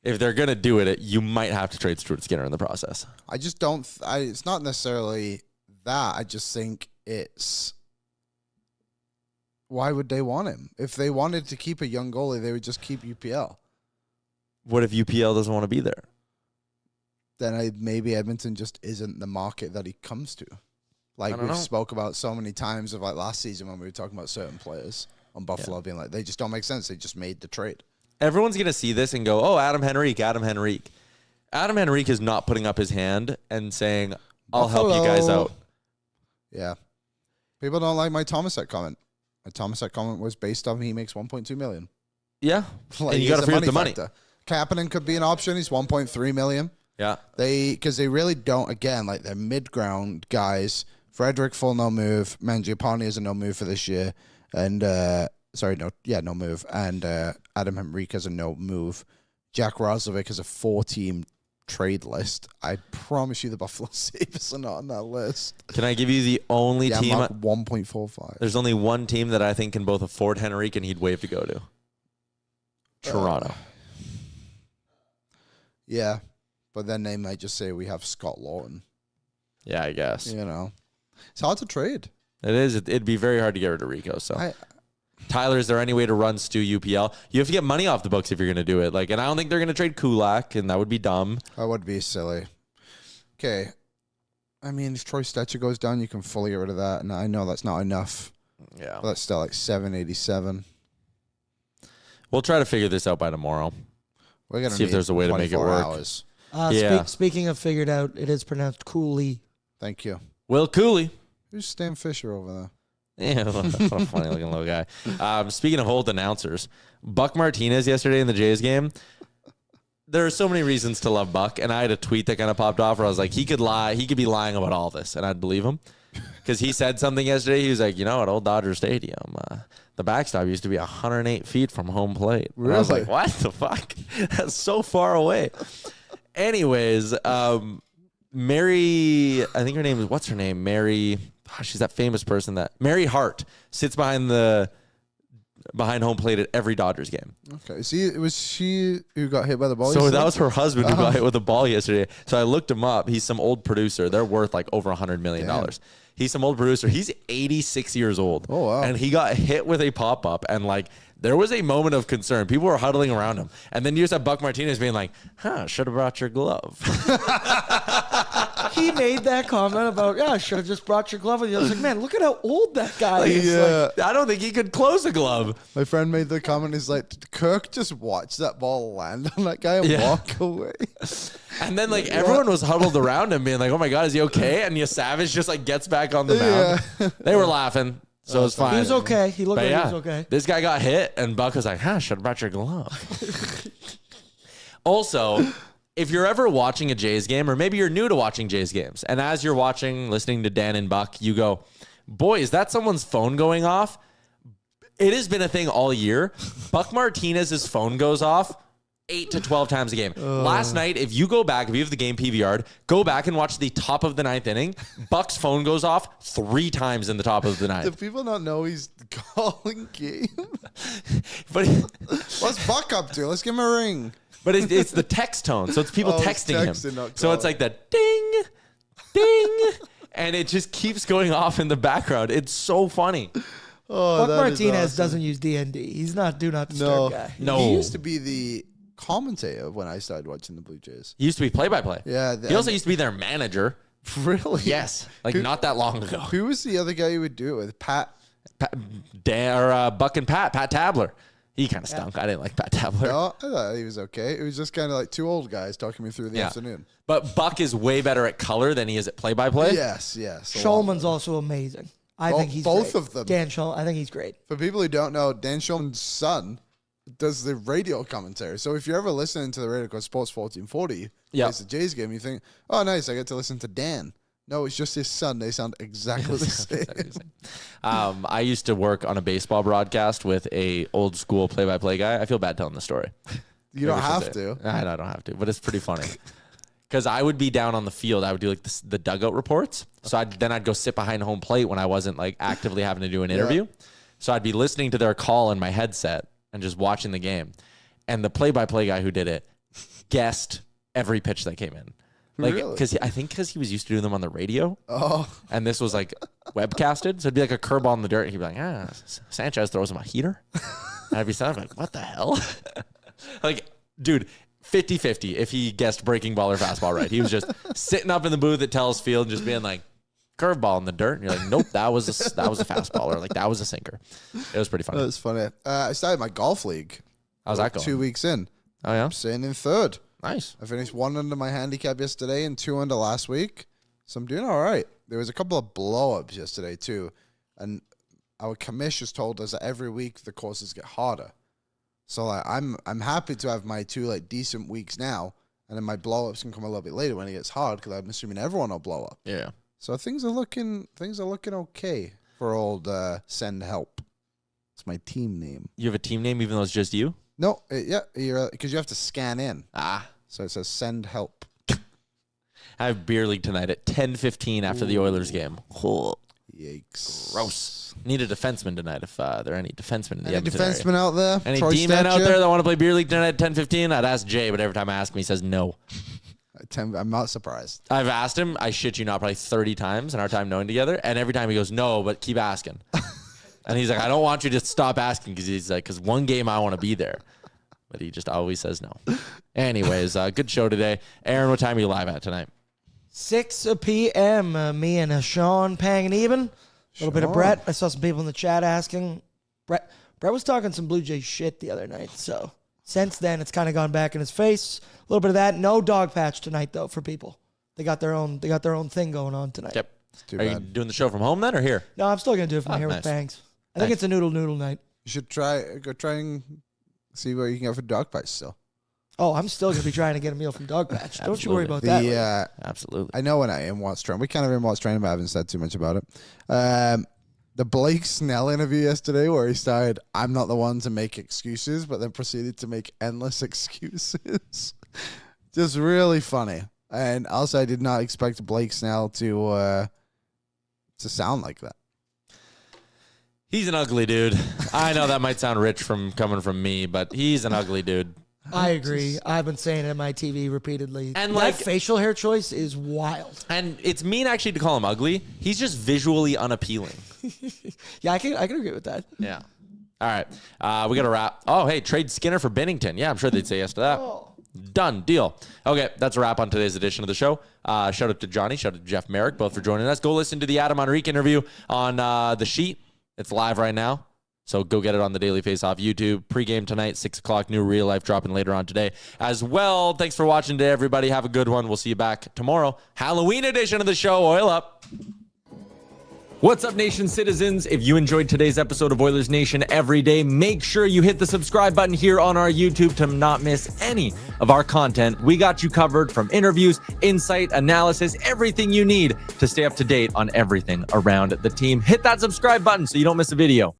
if they're going to do it, you might have to trade Stuart Skinner in the process. I just don't. It's not necessarily that. I just think it's. Why would they want him? If they wanted to keep a young goalie, they would just keep UPL. What if UPL doesn't want to be there? Then maybe Edmonton just isn't the market that he comes to. Like we spoke about so many times of like last season when we were talking about certain players on Buffalo being like, they just don't make sense. They just made the trade. Everyone's going to see this and go, oh, Adam Henrique. Adam Henrique is not putting up his hand and saying, I'll help you guys out. Yeah. People don't like my Tomasek comment. My Tomasek comment was based on he makes $1.2 million. Yeah. Like, and you got to figure out the money. Kapanen could be an option. He's $1.3 million. Yeah. Because they really don't, again, like they're mid-ground guys. Frederick, full no move. Mangiapane is a no move for this year. And, no move. And Adam Henrique has a no move. Jack Roslovic has a 4-team trade list. I promise you the Buffalo Sabres are not on that list. Can I give you the only team? 1.45. There's only one team that I think can both afford Henrique and he'd waive to go to. Toronto. Yeah. But then they might just say we have Scott Lawton. Yeah, I guess. You know. It's hard to trade. It is. It'd be very hard to get rid of Rico. So, Tyler, is there any way to run Stu UPL? You have to get money off the books if you're going to do it. Like, and I don't think they're going to trade Kulak, and that would be dumb. That would be silly. Okay. I mean, if Troy Stetcher goes down, you can fully get rid of that. And I know that's not enough. Yeah. But that's still like $787. We'll try to figure this out by tomorrow. We're going to see if there's a way to make it work. Hours. Speaking of figured out, it is pronounced Cooley. Thank you. Will Cooley. Who's Stan Fisher over there? Yeah, what a funny looking little guy. Speaking of old announcers, Buck Martinez yesterday in the Jays game. There are so many reasons to love Buck, and I had a tweet that kind of popped off where I was like, he could lie, he could be lying about all this, and I'd believe him. Because he said something yesterday. He was like, at Old Dodger Stadium, the backstop used to be 108 feet from home plate. Really? And I was like, what the fuck? That's so far away. Anyways, Mary, I think her name is, what's her name? Mary, she's that famous person Mary Hart sits behind home plate at every Dodgers game. Okay. See, it was she who got hit by the ball. So that was her husband who got hit with the ball yesterday. So I looked him up. He's some old producer. They're worth like over $100 million. Damn. He's some old producer. He's 86 years old. Oh, wow. And he got hit with a pop-up, and like there was a moment of concern. People were huddling around him. And then you just have Buck Martinez being like, should have brought your glove. He made that comment about, I should have just brought your glove. And I was like, man, look at how old that guy is. Like, I don't think he could close a glove. My friend made the comment, he's like, did Kirk just watch that ball land on that guy and walk away? And then like everyone was huddled around him being like, oh my God, is he okay? And Savage just like gets back on the mound. They were laughing. So it's fine. He was okay. He looked like he was okay. This guy got hit, and Buck was like, should have brought your glove. Also, if you're ever watching a Jays game, or maybe you're new to watching Jays games, and as you're listening to Dan and Buck, you go, boy, is that someone's phone going off? It has been a thing all year. Buck Martinez's phone goes off 8 to 12 times a game. Last night, if you have the game PVR'd, go back and watch the top of the 9th inning. Buck's phone goes off 3 times in the top of the 9th. Do people not know he's calling game? But what's Buck up to? Let's give him a ring. But it's the text tone, so it's people texting him. So it's like the ding, ding, and it just keeps going off in the background. It's so funny. Buck Martinez doesn't use DND. He's not do not disturb guy. No, he used to be the commentator when I started watching the Blue Jays. He used to be play-by-play. Yeah. He also used to be their manager. Really? Yes. Not that long ago. Who was the other guy who would do it with? Buck and Pat Tabler. He kind of stunk. I didn't like Pat Tabler. No, I thought he was okay. It was just kind of like 2 old guys talking me through the afternoon. But Buck is way better at color than he is at play-by-play. Yes. Shulman's also amazing. I think he's both great. Of them. Dan Shulman, I think he's great. For people who don't know, Dan Shulman's son does the radio commentary. So if you're ever listening to the radio called Sports 1440, it's the Jays game, you think, oh, nice, I get to listen to Dan. No, it's just his son. They sound exactly the same. I used to work on a baseball broadcast with a old school play-by-play guy. I feel bad telling the story. You don't have to. I don't have to, but it's pretty funny. Because I would be down on the field. I would do like the dugout reports. So I'd go sit behind home plate when I wasn't like actively having to do an interview. So I'd be listening to their call in my headset and just watching the game. And the play-by-play guy who did it guessed every pitch that came in. Like, because he was used to doing them on the radio. Oh. And this was like webcasted. So it'd be like a curveball in the dirt. And he'd be like, Sanchez throws him a heater. And I'd be like, what the hell? Like, dude, 50-50 if he guessed breaking ball or fastball right. He was just sitting up in the booth at Telus Field and just being like, curveball in the dirt. And you're like, nope, that was a fastball, or like that was a sinker. It was pretty funny. That was funny. I started my golf league. How's that going? 2 weeks in. Oh, yeah? I'm sitting in 3rd. Nice. I finished 1 under my handicap yesterday and 2 under last week. So I'm doing all right. There was a couple of blow-ups yesterday too. And our commissioners told us that every week the courses get harder. So like, I'm happy to have my 2 like decent weeks now. And then my blow-ups can come a little bit later when it gets hard, because I'm assuming everyone will blow up. Yeah. So things are looking okay for old Send Help. It's my team name. You have a team name even though it's just you? No, because you have to scan in. So it says Send Help. I have beer league tonight at 10:15 after the Oilers game. Oh, yikes. Gross. Need a defenseman tonight if there are any defensemen in the Edmonton defenseman area. Out there? Any D-men out there that want to play beer league tonight at 10:15? I'd ask Jay, but every time I ask him, he says no. I'm not surprised. I've asked him, I shit you not, probably 30 times in our time knowing together, and every time he goes, no, but keep asking. And he's like, I don't want you to stop asking, because he's like, because one game I want to be there. But he just always says no. Anyways, good show today. Aaron, what time are you live at tonight? 6 p.m. Me and Sean Panganiban. A little bit of Brett. I saw some people in the chat asking. Brett was talking some Blue Jays shit the other night, so since then it's kind of gone back in his face. A little bit of that. No dog patch tonight though for people. They got their own thing going on tonight. Yep. Too Are you bad. doing the show from home then or here? No, I'm still going to do it from here nice. with Banks. I think Nice. it's a noodle night. You should try and see what you can get for dog bites still. Oh, I'm still going to be trying to get a meal from Dog Patch. Don't you worry about that. Absolutely. I know when I am Watts Train. We kind of in Watts Train, but I haven't said too much about it. The Blake Snell interview yesterday where he started, I'm not the one to make excuses, but then proceeded to make endless excuses. Just really funny. And also, I did not expect Blake Snell to sound like that. He's an ugly dude. I know that might sound rich coming from me, but he's an ugly dude. I agree. I've been saying it on my TV repeatedly. And that like facial hair choice is wild. And it's mean actually to call him ugly. He's just visually unappealing. Yeah, I can agree with that. Yeah. All right. We got to wrap. Oh, hey, trade Skinner for Bennington. Yeah, I'm sure they'd say yes to that. Oh. Done. Deal. Okay, that's a wrap on today's edition of the show. Shout out to Johnny. Shout out to Jeff Marek, both for joining us. Go listen to the Adam Henrique interview on The Sheet. It's live right now. So go get it on the Daily Face-Off YouTube. Pre-game tonight, 6 o'clock. New Real Life dropping later on today as well. Thanks for watching today, everybody. Have a good one. We'll see you back tomorrow. Halloween edition of the show. Oil up. What's up, Nation citizens? If you enjoyed today's episode of Oilers Nation every day, make sure you hit the subscribe button here on our YouTube to not miss any of our content. We got you covered from interviews, insight, analysis, everything you need to stay up to date on everything around the team. Hit that subscribe button so you don't miss a video.